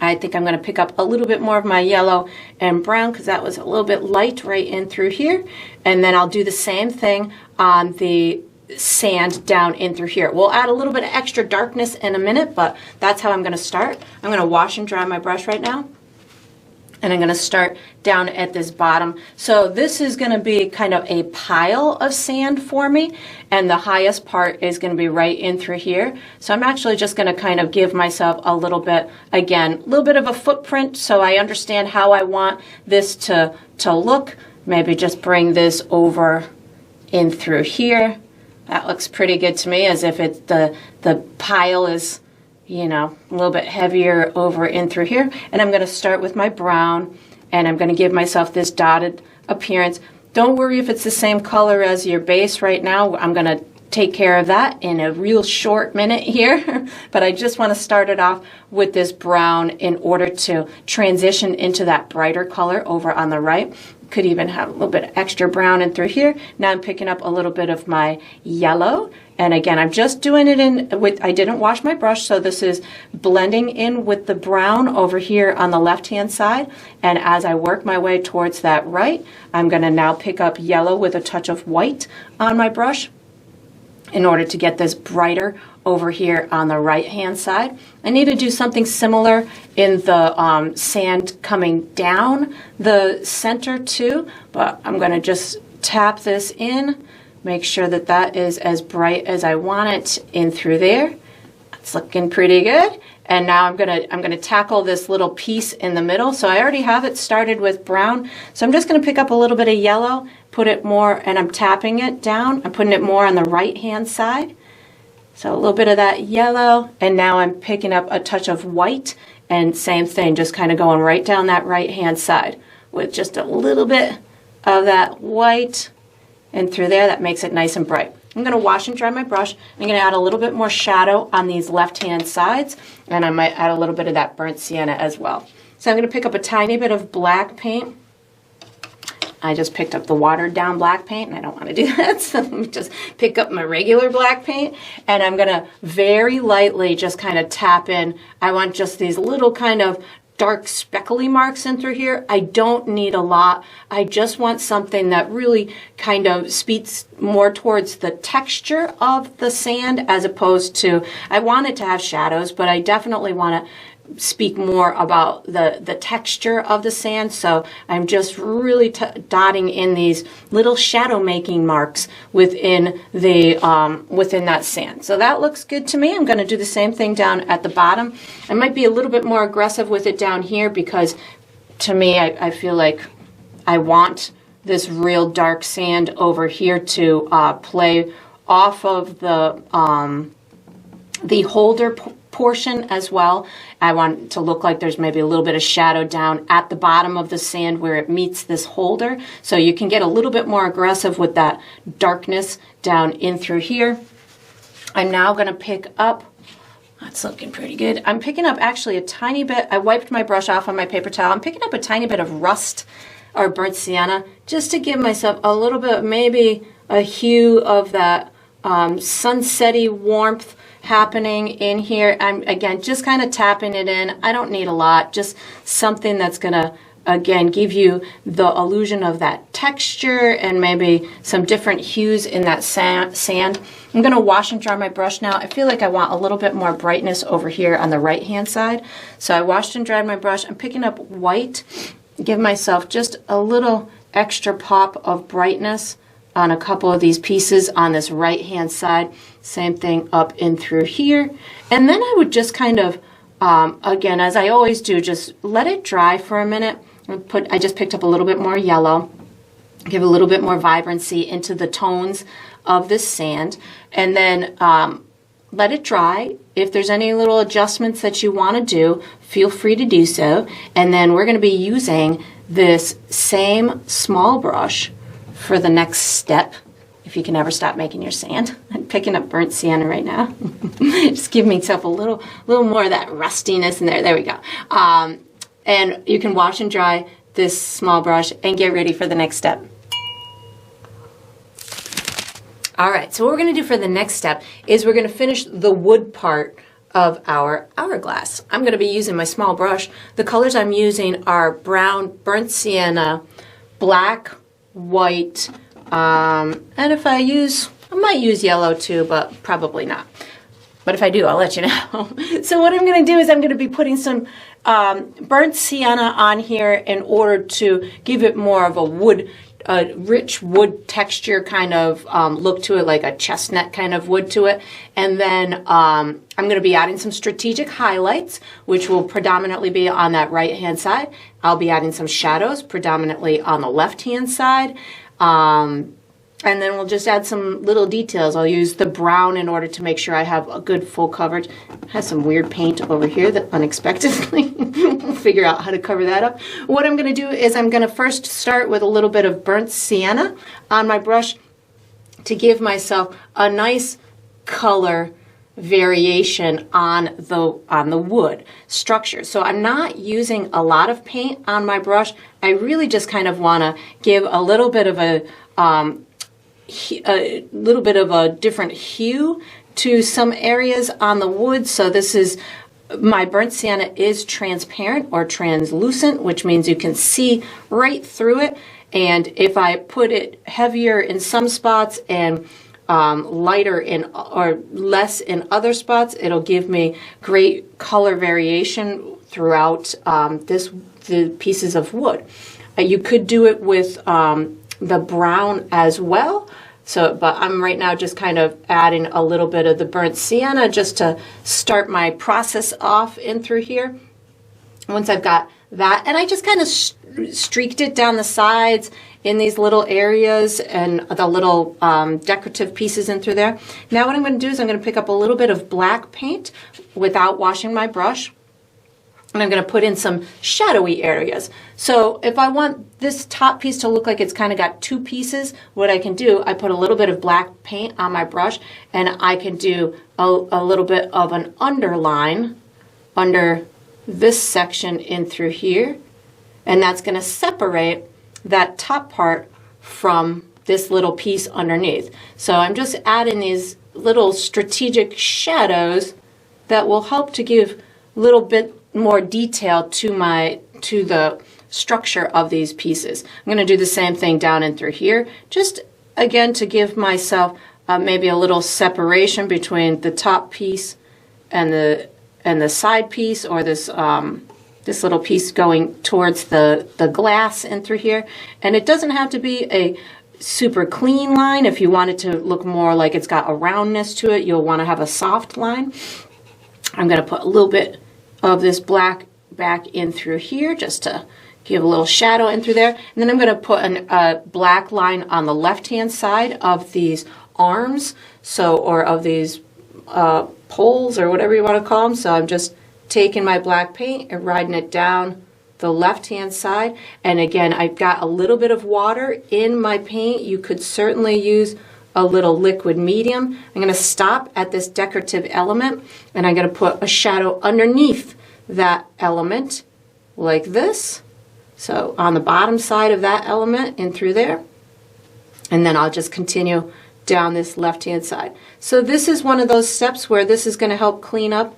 I think I'm going to pick up a little bit more of my yellow and brown because that was a little bit light right in through here, and then I'll do the same thing on the sand down in through here. We'll add a little bit of extra darkness in a minute, but that's how I'm going to start. I'm going to wash and dry my brush right now. And I'm going to start down at this bottom. So this is going to be kind of a pile of sand for me, and the highest part is going to be right in through here. So I'm actually just going to kind of give myself a little bit, again, a little bit of a footprint so I understand how I want this to look. Maybe just bring this over in through here. That looks pretty good to me, as if it's the pile is, you know, a little bit heavier over in through here. And I'm going to start with my brown, and I'm going to give myself this dotted appearance. Don't worry if it's the same color as your base right now. I'm going to take care of that in a real short minute here. But I just want to start it off with this brown in order to transition into that brighter color over on the right. Could even have a little bit of extra brown in through here. Now I'm picking up a little bit of my yellow. And again, I'm just doing it in with, I didn't wash my brush, so this is blending in with the brown over here on the left-hand side. And as I work my way towards that right, I'm going to now pick up yellow with a touch of white on my brush in order to get this brighter over here on the right-hand side. I need to do something similar in the sand coming down the center too, but I'm going to just tap this in. Make sure that that is as bright as I want it in through there. It's looking pretty good. And now I'm gonna tackle this little piece in the middle. So I already have it started with brown. So I'm just gonna pick up a little bit of yellow, put it more, and I'm tapping it down. I'm putting it more on the right-hand side. So a little bit of that yellow, and now I'm picking up a touch of white, and same thing, just kind of going right down that right-hand side with just a little bit of that white. And through there, that makes it nice and bright. I'm going to wash and dry my brush. I'm going to add a little bit more shadow on these left-hand sides, and I might add a little bit of that burnt sienna as well. So I'm going to pick up a tiny bit of black paint. I just picked up the watered down black paint, and I don't want to do that, so let me just pick up my regular black paint, and I'm going to very lightly just kind of tap in. I want just these little kind of dark speckly marks in through here. I don't need a lot. I just want something that really kind of speaks more towards the texture of the sand as opposed to, I want it to have shadows, but I definitely want to speak more about the texture of the sand. So I'm just really dotting in these little shadow making marks within the within that sand. So that looks good to me. I'm going to do the same thing down at the bottom. I might be a little bit more aggressive with it down here because to me I feel like I want this real dark sand over here to play off of the holder portion as well. I want it to look like there's maybe a little bit of shadow down at the bottom of the sand where it meets this holder. So you can get a little bit more aggressive with that darkness down in through here. I'm now going to pick up, that's looking pretty good. I'm picking up actually a tiny bit, I wiped my brush off on my paper towel. I'm picking up a tiny bit of rust or burnt sienna just to give myself a little bit, maybe a hue of that sunsetty warmth happening in here. I'm again just kind of tapping it in. I don't need a lot, just something that's gonna again give you the illusion of that texture and maybe some different hues in that sand. I'm gonna wash and dry my brush now. I feel like I want a little bit more brightness over here on the right hand side. So I washed and dried my brush. I'm picking up white, give myself just a little extra pop of brightness on a couple of these pieces on this right hand side. Same thing up in through here. And then I would just kind of, again, as I always do, just let it dry for a minute. I just picked up a little bit more yellow, give a little bit more vibrancy into the tones of this sand. And then let it dry. If there's any little adjustments that you want to do, feel free to do so. And then we're going to be using this same small brush for the next step, if you can ever stop making your sand. I'm picking up burnt sienna right now. Just give myself a little more of that rustiness in there. There we go. And you can wash and dry this small brush and get ready for the next step. All right, so what we're going to do for the next step is we're going to finish the wood part of our hourglass. I'm going to be using my small brush. The colors I'm using are brown, burnt sienna, black, white, and if I use I might use yellow too, but probably not. But if I do, I'll let you know. So what I'm going to do is I'm going to be putting some burnt sienna on here in order to give it more of a rich wood texture kind of look to it, like a chestnut kind of wood to it. And then I'm going to be adding some strategic highlights, which will predominantly be on that right-hand side. I'll be adding some shadows, predominantly on the left-hand side. And then we'll just add some little details. I'll use the brown in order to make sure I have a good full coverage. It has some weird paint over here that unexpectedly, we'll figure out how to cover that up. What I'm going to do is I'm going to first start with a little bit of burnt sienna on my brush to give myself a nice color variation on the wood structure. So I'm not using a lot of paint on my brush. I really just kind of want to give a little bit of a different hue to some areas on the wood. So this is, my burnt sienna is transparent or translucent, which means you can see right through it. And if I put it heavier in some spots and lighter in or less in other spots, it'll give me great color variation throughout the pieces of wood. You could do it with the brown as well. So, but I'm right now just kind of adding a little bit of the burnt sienna just to start my process off in through here. Once I've got that, and I just kind of streaked it down the sides in these little areas and the little decorative pieces in through there. Now what I'm going to do is I'm going to pick up a little bit of black paint without washing my brush. And I'm going to put in some shadowy areas. So if I want this top piece to look like it's kind of got two pieces, what I can do, I put a little bit of black paint on my brush and I can do a little bit of an underline under this section in through here. And that's going to separate that top part from this little piece underneath. So I'm just adding these little strategic shadows that will help to give a little bit more detail to the structure of these pieces. I'm going to do the same thing down in through here, just again to give myself maybe a little separation between the top piece and the side piece, or this this little piece going towards the glass in through here. And it doesn't have to be a super clean line. If you want it to look more like it's got a roundness to it, you'll want to have a soft line. I'm going to put a little bit of this black back in through here just to give a little shadow in through there. And then I'm going to put a black line on the left-hand side of these arms, or of these poles, or whatever you want to call them. So I'm just taking my black paint and riding it down the left-hand side. And again, I've got a little bit of water in my paint. You could certainly use a little liquid medium. I'm going to stop at this decorative element and I'm going to put a shadow underneath that element like this. So on the bottom side of that element in through there. And then I'll just continue down this left-hand side. So this is one of those steps where this is going to help clean up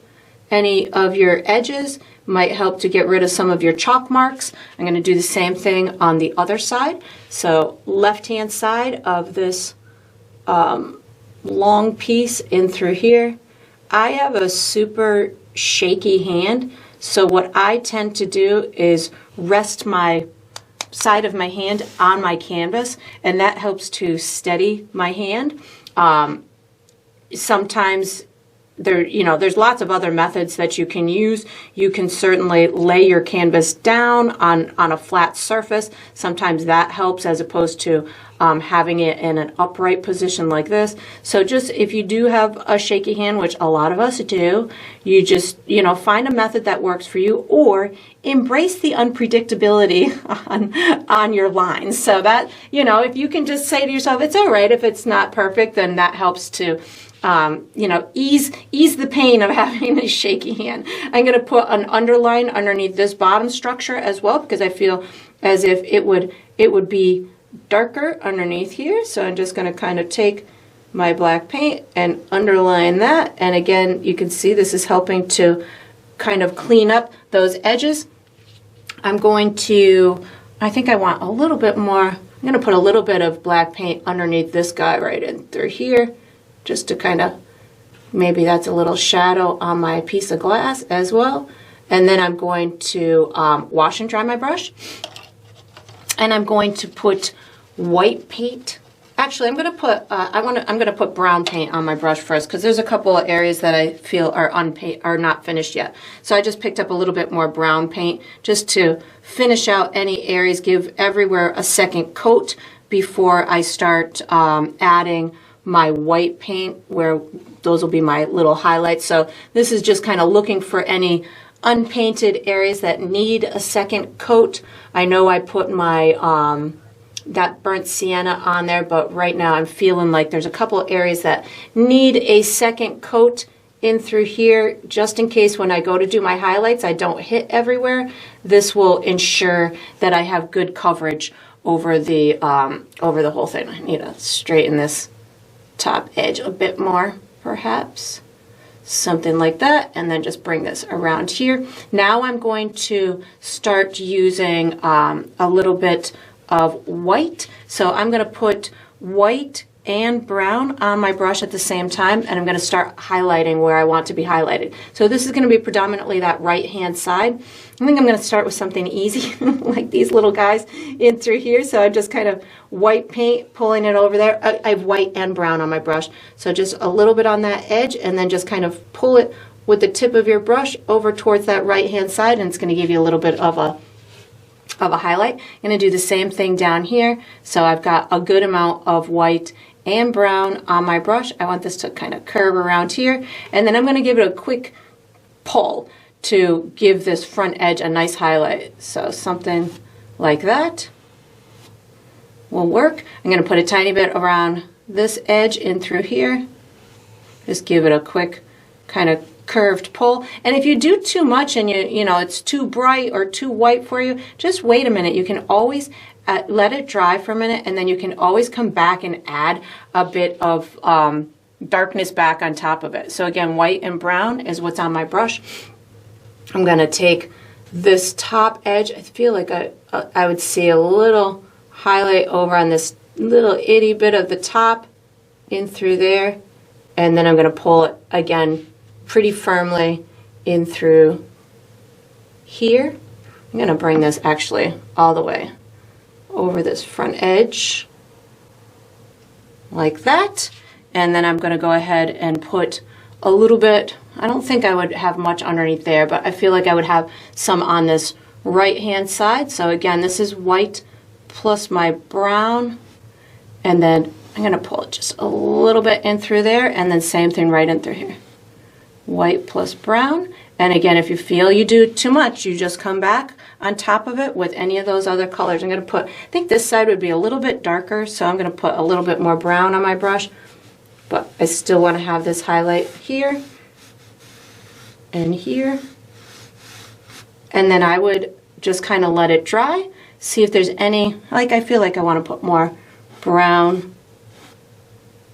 any of your edges, might help to get rid of some of your chalk marks. I'm going to do the same thing on the other side. So left-hand side of this long piece in through here. I have a super shaky hand, so what I tend to do is rest my side of my hand on my canvas, and that helps to steady my hand. Sometimes there's lots of other methods that you can use. You can certainly lay your canvas down on a flat surface. Sometimes that helps, as opposed to having it in an upright position like this. So just if you do have a shaky hand, which a lot of us do, you just find a method that works for you, or embrace the unpredictability on your lines. So that if you can just say to yourself, it's all right if it's not perfect, then that helps to ease the pain of having a shaky hand. I'm going to put an underline underneath this bottom structure as well, because I feel as if it would be darker underneath here. So I'm just going to kind of take my black paint and underline that. And again, you can see this is helping to kind of clean up those edges. I think I want a little bit more I'm going to put a little bit of black paint underneath this guy right in through here, just to kind of, maybe that's a little shadow on my piece of glass as well. And then I'm going to wash and dry my brush. And I'm going to put white paint. Actually, I'm going to put brown paint on my brush first, because there's a couple of areas that I feel are not finished yet. So I just picked up a little bit more brown paint just to finish out any areas, give everywhere a second coat before I start adding my white paint, where those will be my little highlights. So this is just kind of looking for any unpainted areas that need a second coat. I know I put my that burnt sienna on there, but right now I'm feeling like there's a couple of areas that need a second coat in through here, just in case when I go to do my highlights I don't hit everywhere. This will ensure that I have good coverage over the whole thing. I need to straighten this top edge a bit more, perhaps. Something like that, and then just bring this around here. Now I'm going to start using a little bit of white. So I'm going to put white and brown on my brush at the same time, and I'm going to start highlighting where I want to be highlighted. So this is going to be predominantly that right hand side. I think I'm going to start with something easy like these little guys in through here. So I'm just kind of white paint, pulling it over there. I have white and brown on my brush, so just a little bit on that edge, and then just kind of pull it with the tip of your brush over towards that right hand side, and it's going to give you a little bit of a highlight. I'm going to do the same thing down here. So I've got a good amount of white and brown on my brush. I want this to kind of curve around here, and then I'm going to give it a quick pull to give this front edge a nice highlight. So something like that will work. I'm going to put a tiny bit around this edge in through here. Just give it a quick kind of curved pull. And if you do too much and you know it's too bright or too white for you, just wait a minute. You can always let it dry for a minute, and then you can always come back and add a bit of darkness back on top of it. So again, white and brown is what's on my brush. I'm going to take this top edge. I feel like I would see a little highlight over on this little itty bit of the top in through there, and then I'm going to pull it again pretty firmly in through here. I'm going to bring this actually all the way over this front edge like that, and then I'm going to go ahead and put a little bit. I don't think I would have much underneath there, but I feel like I would have some on this right hand side. So again, this is white plus my brown, and then I'm going to pull it just a little bit in through there, and then same thing right in through here. White plus brown. And again, if you feel you do too much, you just come back on top of it with any of those other colors. I'm going to put, I think this side would be a little bit darker, so I'm going to put a little bit more brown on my brush, but I still want to have this highlight here and here. And then I would just kind of let it dry, see if there's any, like I feel like I want to put more brown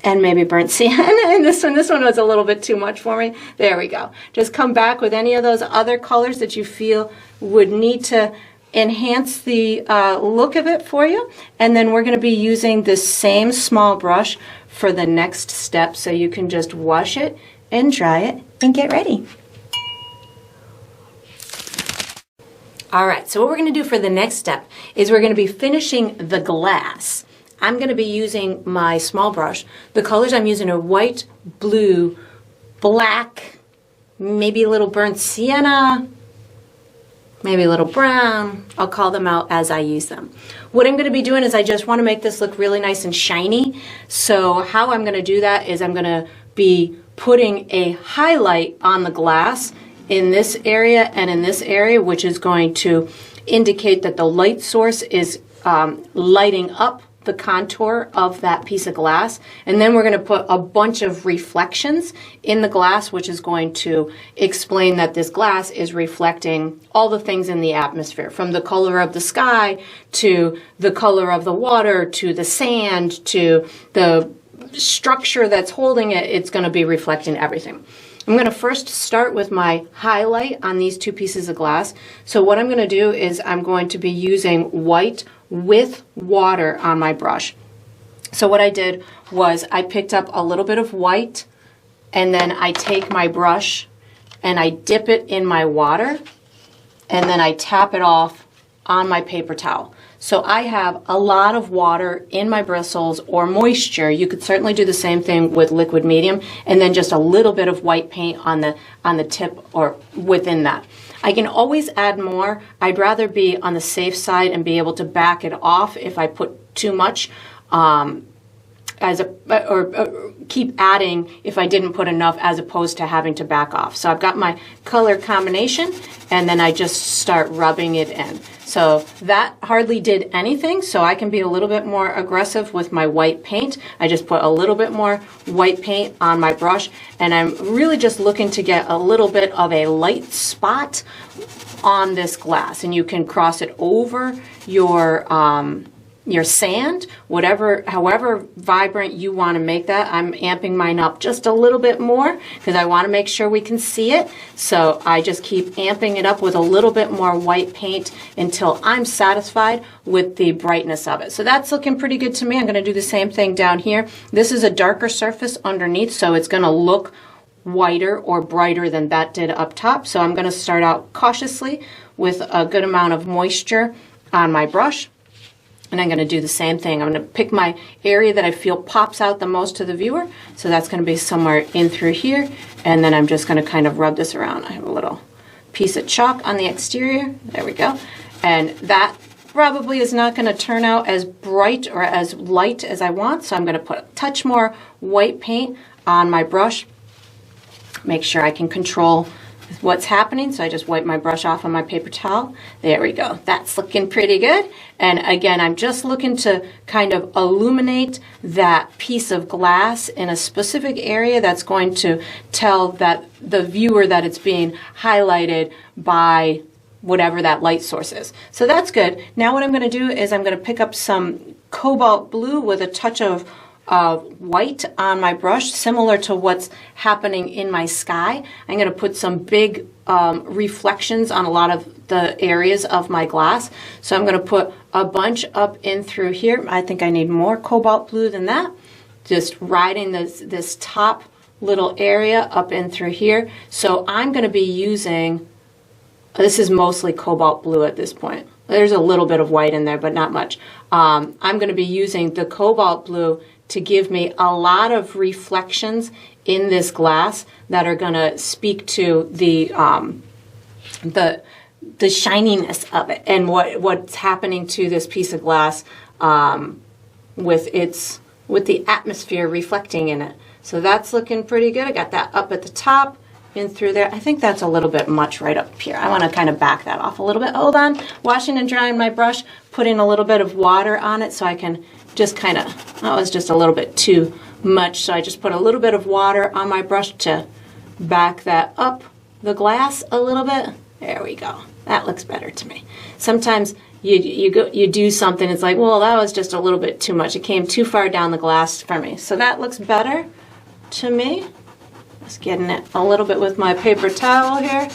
and maybe burnt sienna in this one. This one was a little bit too much for me. There we go. Just come back with any of those other colors that you feel would need to enhance the look of it for you. And then we're going to be using this same small brush for the next step, so you can just wash it and dry it and get ready. All right, so what we're going to do for the next step is we're going to be finishing the glass. I'm going to be using my small brush. The colors I'm using are white, blue, black, maybe a little burnt sienna, maybe a little brown. I'll call them out as I use them. What I'm going to be doing is I just want to make this look really nice and shiny. So how I'm going to do that is I'm going to be putting a highlight on the glass in this area and in this area, which is going to indicate that the light source is lighting up the contour of that piece of glass. And then we're going to put a bunch of reflections in the glass, which is going to explain that this glass is reflecting all the things in the atmosphere, from the color of the sky to the color of the water to the sand to the structure that's holding it. It's going to be reflecting everything. I'm going to first start with my highlight on these two pieces of glass. So what I'm going to do is I'm going to be using white, with water on my brush. So what I did was I picked up a little bit of white, and then I take my brush and I dip it in my water, and then I tap it off on my paper towel. So I have a lot of water in my bristles, or moisture. You could certainly do the same thing with liquid medium, and then just a little bit of white paint on the tip or within that. I can always add more. I'd rather be on the safe side and be able to back it off if I put too much, or keep adding if I didn't put enough, as opposed to having to back off. So I've got my color combination, and then I just start rubbing it in. So that hardly did anything, so I can be a little bit more aggressive with my white paint. I just put a little bit more white paint on my brush, and I'm really just looking to get a little bit of a light spot on this glass. And you can cross it over your sand, however vibrant you want to make that. I'm amping mine up just a little bit more because I want to make sure we can see it. So I just keep amping it up with a little bit more white paint until I'm satisfied with the brightness of it. So that's looking pretty good to me. I'm going to do the same thing down here. This is a darker surface underneath, so it's going to look whiter or brighter than that did up top. So I'm going to start out cautiously with a good amount of moisture on my brush. And I'm going to do the same thing. I'm going to pick my area that I feel pops out the most to the viewer. So that's going to be somewhere in through here. And then I'm just going to kind of rub this around. I have a little piece of chalk on the exterior. There we go. And that probably is not going to turn out as bright or as light as I want. So I'm going to put a touch more white paint on my brush. Make sure I can control what's happening. So I just wipe my brush off on my paper towel. There we go. That's looking pretty good. And again, I'm just looking to kind of illuminate that piece of glass in a specific area that's going to tell that the viewer that it's being highlighted by whatever that light source is. So that's good. Now what I'm going to do is I'm going to pick up some cobalt blue with a touch of white on my brush, similar to what's happening in my sky. I'm going to put some big reflections on a lot of the areas of my glass. So I'm going to put a bunch up in through here. I think I need more cobalt blue than that. Just riding this top little area up in through here. So I'm going to be using, this is mostly cobalt blue at this point. There's a little bit of white in there, but not much. I'm going to be using the cobalt blue to give me a lot of reflections in this glass that are going to speak to the shininess of it and what's happening to this piece of glass with the atmosphere reflecting in it. So that's looking pretty good. I got that up at the top, in through there. I think that's a little bit much right up here. I want to kind of back that off a little bit. Hold on. Washing and drying my brush, putting a little bit of water on it so I can just kind of, that was just a little bit too much. So I just put a little bit of water on my brush to back that up the glass a little bit. There we go. That looks better to me. Sometimes you do something, it's like, well, that was just a little bit too much. It came too far down the glass for me. So that looks better to me. Just getting it a little bit with my paper towel here.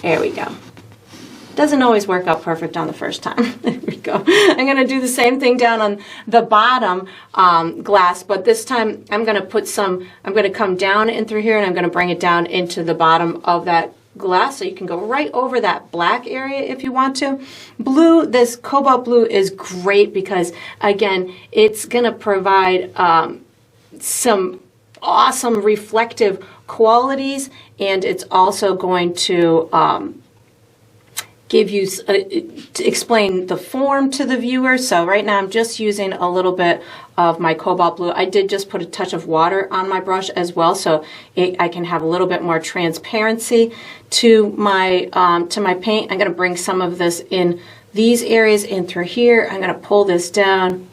There we go. Doesn't always work out perfect on the first time. There we go. I'm going to do the same thing down on the bottom glass, but this time I'm going to come down in through here, and I'm going to bring it down into the bottom of that glass, so you can go right over that black area if you want to. Blue, this cobalt blue is great because, again, it's going to provide some awesome reflective qualities, and it's also going to give you to explain the form to the viewer. So right now I'm just using a little bit of my cobalt blue. I did just put a touch of water on my brush as well, so I can have a little bit more transparency to my paint. I'm going to bring some of this in these areas in through here. I'm going to pull this down,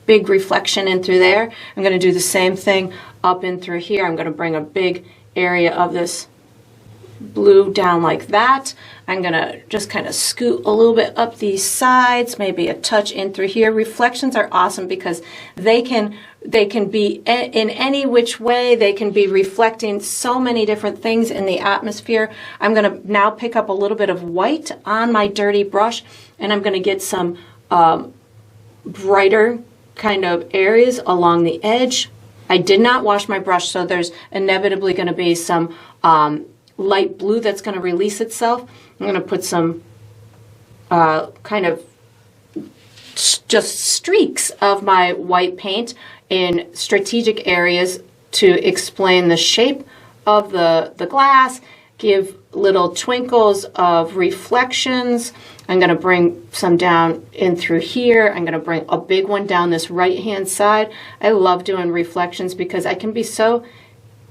big reflection in through there. I'm going to do the same thing up in through here. I'm going to bring a big area of this blue down like that. I'm going to just kind of scoot a little bit up these sides, maybe a touch in through here. Reflections are awesome because they can be in any which way. They can be reflecting so many different things in the atmosphere. I'm going to now pick up a little bit of white on my dirty brush, and I'm going to get some brighter kind of areas along the edge. I did not wash my brush, so there's inevitably going to be some light blue that's going to release itself. I'm going to put some kind of just streaks of my white paint in strategic areas to explain the shape of the glass, give little twinkles of reflections. I'm going to bring some down in through here. I'm going to bring a big one down this right-hand side. I love doing reflections because I can be so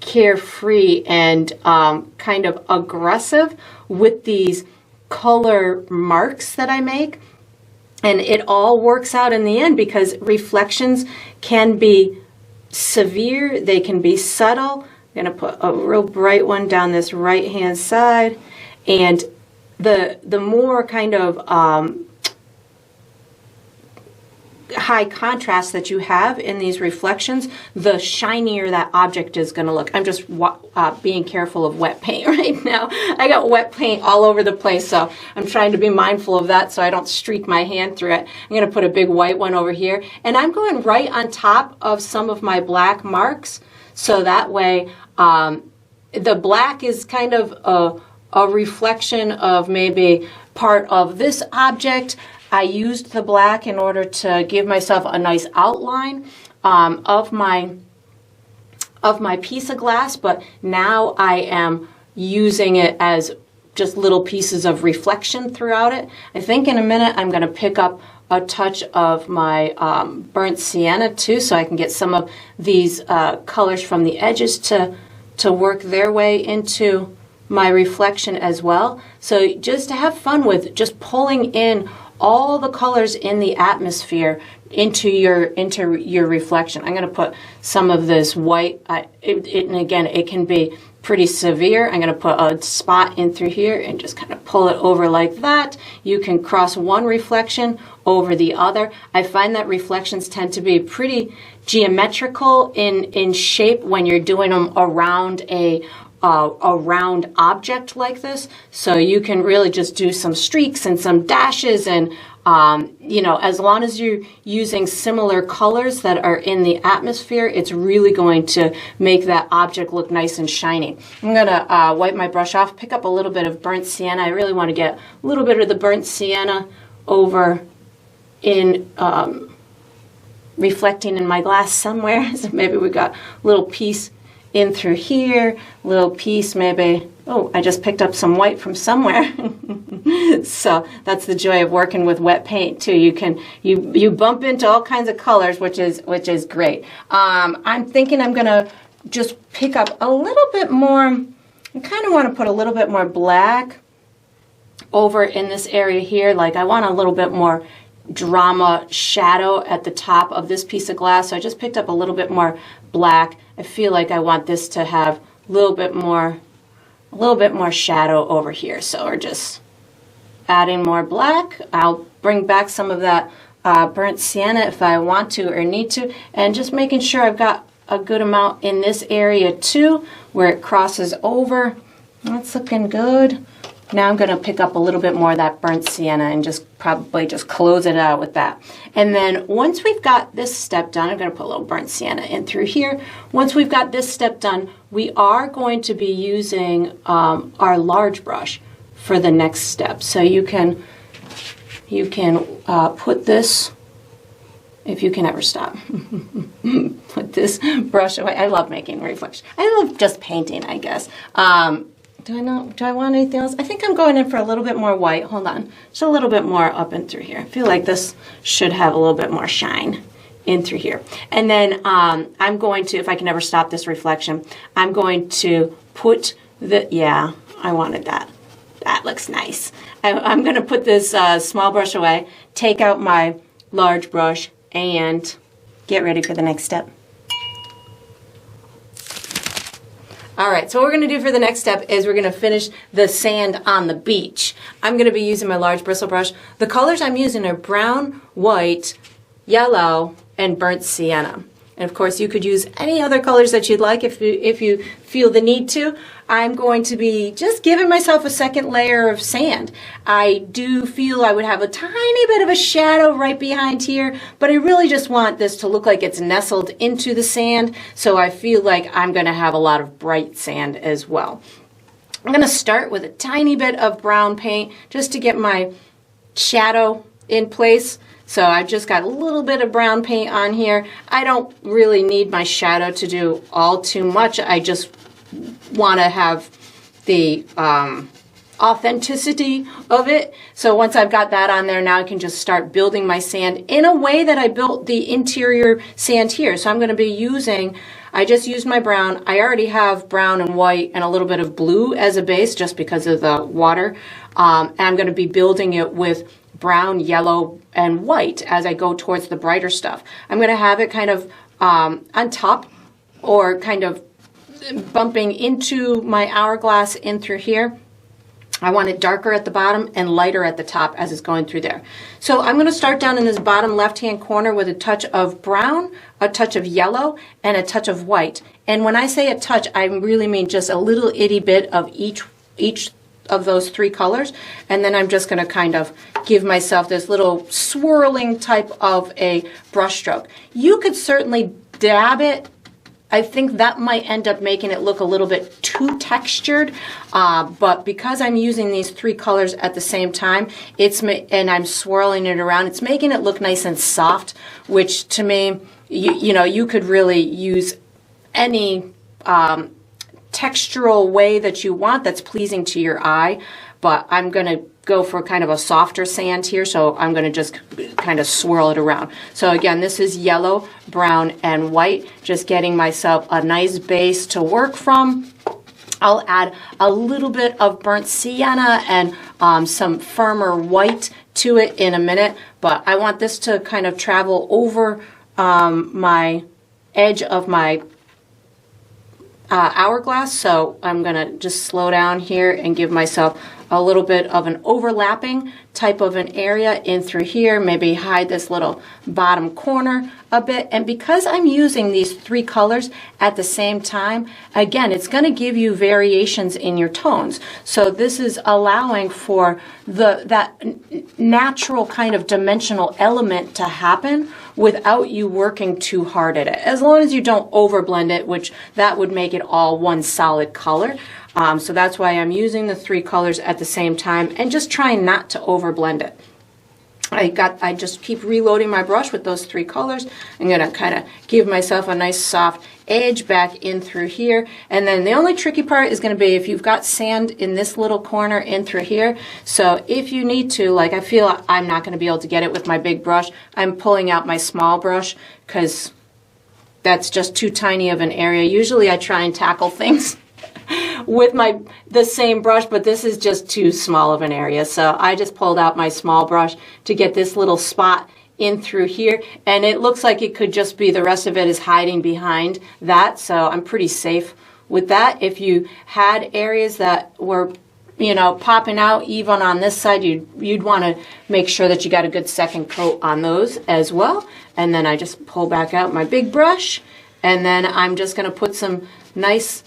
carefree and kind of aggressive with these color marks that I make. And it all works out in the end because reflections can be severe, they can be subtle. I'm going to put a real bright one down this right-hand side. And the more kind of high contrast that you have in these reflections, the shinier that object is going to look. I'm just being careful of wet paint right now. I got wet paint all over the place, so I'm trying to be mindful of that so I don't streak my hand through it. I'm going to put a big white one over here, and I'm going right on top of some of my black marks, so that way the black is kind of a reflection of maybe part of this object. I used the black in order to give myself a nice outline of my piece of glass, but now I am using it as just little pieces of reflection throughout it. I think in a minute I'm going to pick up a touch of my burnt sienna too, so I can get some of these colors from the edges to work their way into my reflection as well. So just to have fun with just pulling in all the colors in the atmosphere into your reflection. I'm going to put some of this white, and again, it can be pretty severe. I'm going to put a spot in through here and just kind of pull it over like that. You can cross one reflection over the other. I find that reflections tend to be pretty geometrical in shape when you're doing them around a round object like this, so you can really just do some streaks and some dashes, and you know, as long as you're using similar colors that are in the atmosphere, it's really going to make that object look nice and shiny. I'm gonna wipe my brush off, pick up a little bit of burnt sienna. I really want to get a little bit of the burnt sienna over in reflecting in my glass somewhere. So maybe we got a little piece in through here, little piece maybe. Oh, I just picked up some white from somewhere. So that's the joy of working with wet paint too. You bump into all kinds of colors, which is great. I'm thinking I'm gonna just pick up a little bit more. I kind of want to put a little bit more black over in this area here. Like I want a little bit more drama shadow at the top of this piece of glass. So I just picked up a little bit more black. I feel like I want this to have a little bit more shadow over here. So we're just adding more black. I'll bring back some of that burnt sienna if I want to or need to, and just making sure I've got a good amount in this area too, where it crosses over. That's looking good. Now I'm going to pick up a little bit more of that burnt sienna and just probably just close it out with that. And then once we've got this step done, I'm going to put a little burnt sienna in through here. Once we've got this step done, we are going to be using our large brush for the next step. So you can put this, if you can ever stop, put this brush away. I love making reflection. I love just painting, I guess. Do I want anything else? I think I'm going in for a little bit more white. Hold on. Just a little bit more up and through here. I feel like this should have a little bit more shine in through here. And then I'm going to, if I can ever stop this reflection, I'm going to put yeah, I wanted that. That looks nice. I'm going to put this small brush away, take out my large brush, and get ready for the next step. All right, so what we're going to do for the next step is we're going to finish the sand on the beach. I'm going to be using my large bristle brush. The colors I'm using are brown, white, yellow, and burnt sienna. And of course, you could use any other colors that you'd like if you feel the need to. I'm going to be just giving myself a second layer of sand. I do feel I would have a tiny bit of a shadow right behind here, but I really just want this to look like it's nestled into the sand, so I feel like I'm going to have a lot of bright sand as well. I'm going to start with a tiny bit of brown paint just to get my shadow in place. So I've just got a little bit of brown paint on here. I don't really need my shadow to do all too much. I just want to have the authenticity of it. So once I've got that on there, now I can just start building my sand in a way that I built the interior sand here. So I'm going to be using, I just used my brown. I already have brown and white and a little bit of blue as a base just because of the water. And I'm going to be building it with brown, yellow, and white as I go towards the brighter stuff. I'm going to have it kind of on top or kind of bumping into my hourglass in through here. I want it darker at the bottom and lighter at the top as it's going through there. So I'm going to start down in this bottom left-hand corner with a touch of brown, a touch of yellow, and a touch of white. And when I say a touch, I really mean just a little itty bit of each of those three colors. And then I'm just going to kind of give myself this little swirling type of a brush stroke. You could certainly dab it. I think that might end up making it look a little bit too textured, but because I'm using these three colors at the same time, and I'm swirling it around, it's making it look nice and soft, which to me, you could really use any textural way that you want that's pleasing to your eye, but I'm going to go for kind of a softer sand here, so I'm going to just kind of swirl it around. So again, this is yellow, brown, and white, just getting myself a nice base to work from. I'll add a little bit of burnt sienna and some firmer white to it in a minute, but I want this to kind of travel over my edge of my hourglass, so I'm going to just slow down here and give myself a little bit of an overlapping type of an area in through here, maybe hide this little bottom corner a bit. And because I'm using these three colors at the same time, again, it's going to give you variations in your tones. So this is allowing for that natural kind of dimensional element to happen without you working too hard at it. As long as you don't overblend it, which that would make it all one solid color. So that's why I'm using the three colors at the same time and just trying not to overblend it. I just keep reloading my brush with those three colors. I'm going to kind of give myself a nice soft edge back in through here. And then the only tricky part is going to be if you've got sand in this little corner in through here. So if you need to, like I feel I'm not going to be able to get it with my big brush, I'm pulling out my small brush because that's just too tiny of an area. Usually I try and tackle things with the same brush, but this is just too small of an area. So I just pulled out my small brush to get this little spot in through here, and it looks like it could just be the rest of it is hiding behind that, so I'm pretty safe with that. If you had areas that were popping out even on this side, you'd want to make sure that you got a good second coat on those as well. And then I just pull back out my big brush, and then I'm just going to put some nice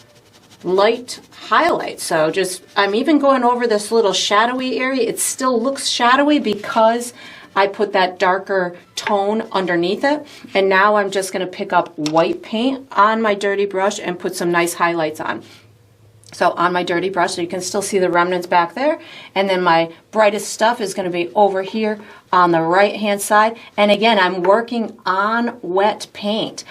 light highlight. So I'm even going over this little shadowy area. It still looks shadowy because I put that darker tone underneath it. And now I'm just going to pick up white paint on my dirty brush and put some nice highlights on. So on my dirty brush, so you can still see the remnants back there. And then my brightest stuff is going to be over here on the right hand side. And again, I'm working on wet paint.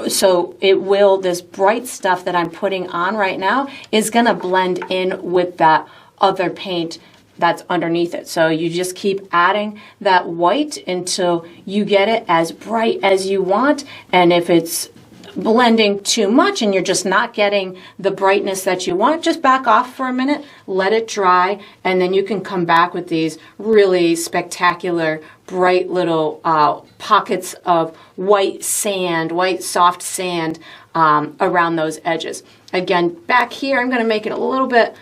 So this bright stuff that I'm putting on right now is going to blend in with that other paint that's underneath it. So you just keep adding that white until you get it as bright as you want. And if it's blending too much and you're just not getting the brightness that you want, just back off for a minute, let it dry, and then you can come back with these really spectacular bright little pockets of white sand, white soft sand around those edges. Again, back here I'm going to make it a little bit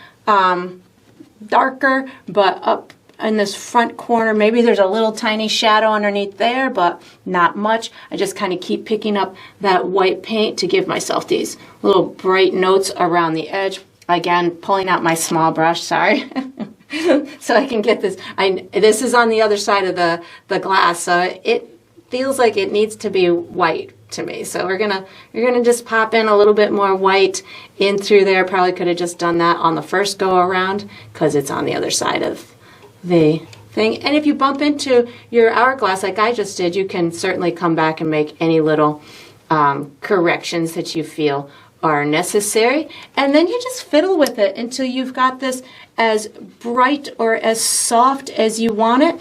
darker, but up in this front corner. Maybe there's a little tiny shadow underneath there, but not much. I just kind of keep picking up that white paint to give myself these little bright notes around the edge. Again, pulling out my small brush, sorry. So I can get this. This is on the other side of the glass, so it feels like it needs to be white to me. So you're gonna just pop in a little bit more white in through there. Probably could have just done that on the first go around because it's on the other side of the thing. And if you bump into your hourglass like I just did, you can certainly come back and make any little corrections that you feel are necessary. And then you just fiddle with it until you've got this as bright or as soft as you want it.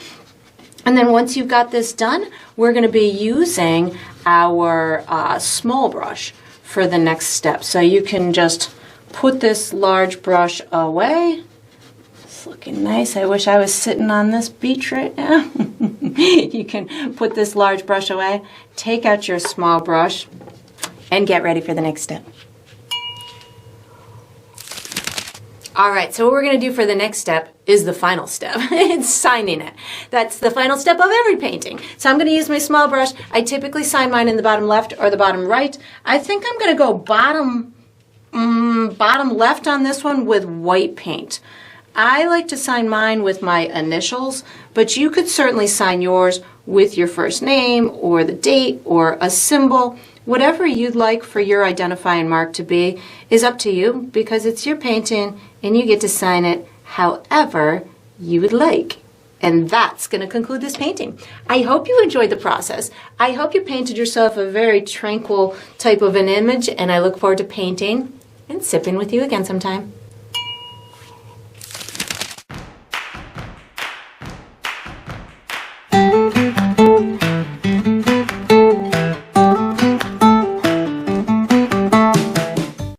And then once you've got this done, we're going to be using our small brush for the next step. So you can just put this large brush away. It's looking nice. I wish I was sitting on this beach right now. You can put this large brush away, take out your small brush, and get ready for the next step. All right, so what we're going to do for the next step is the final step. It's signing it. That's the final step of every painting. So I'm going to use my small brush. I typically sign mine in the bottom left or the bottom right. I think I'm going to go bottom left on this one with white paint. I like to sign mine with my initials, but you could certainly sign yours with your first name or the date or a symbol. Whatever you'd like for your identifying mark to be is up to you because it's your painting and you get to sign it however you would like. And that's going to conclude this painting. I hope you enjoyed the process. I hope you painted yourself a very tranquil type of an image, and I look forward to painting and sipping with you again sometime.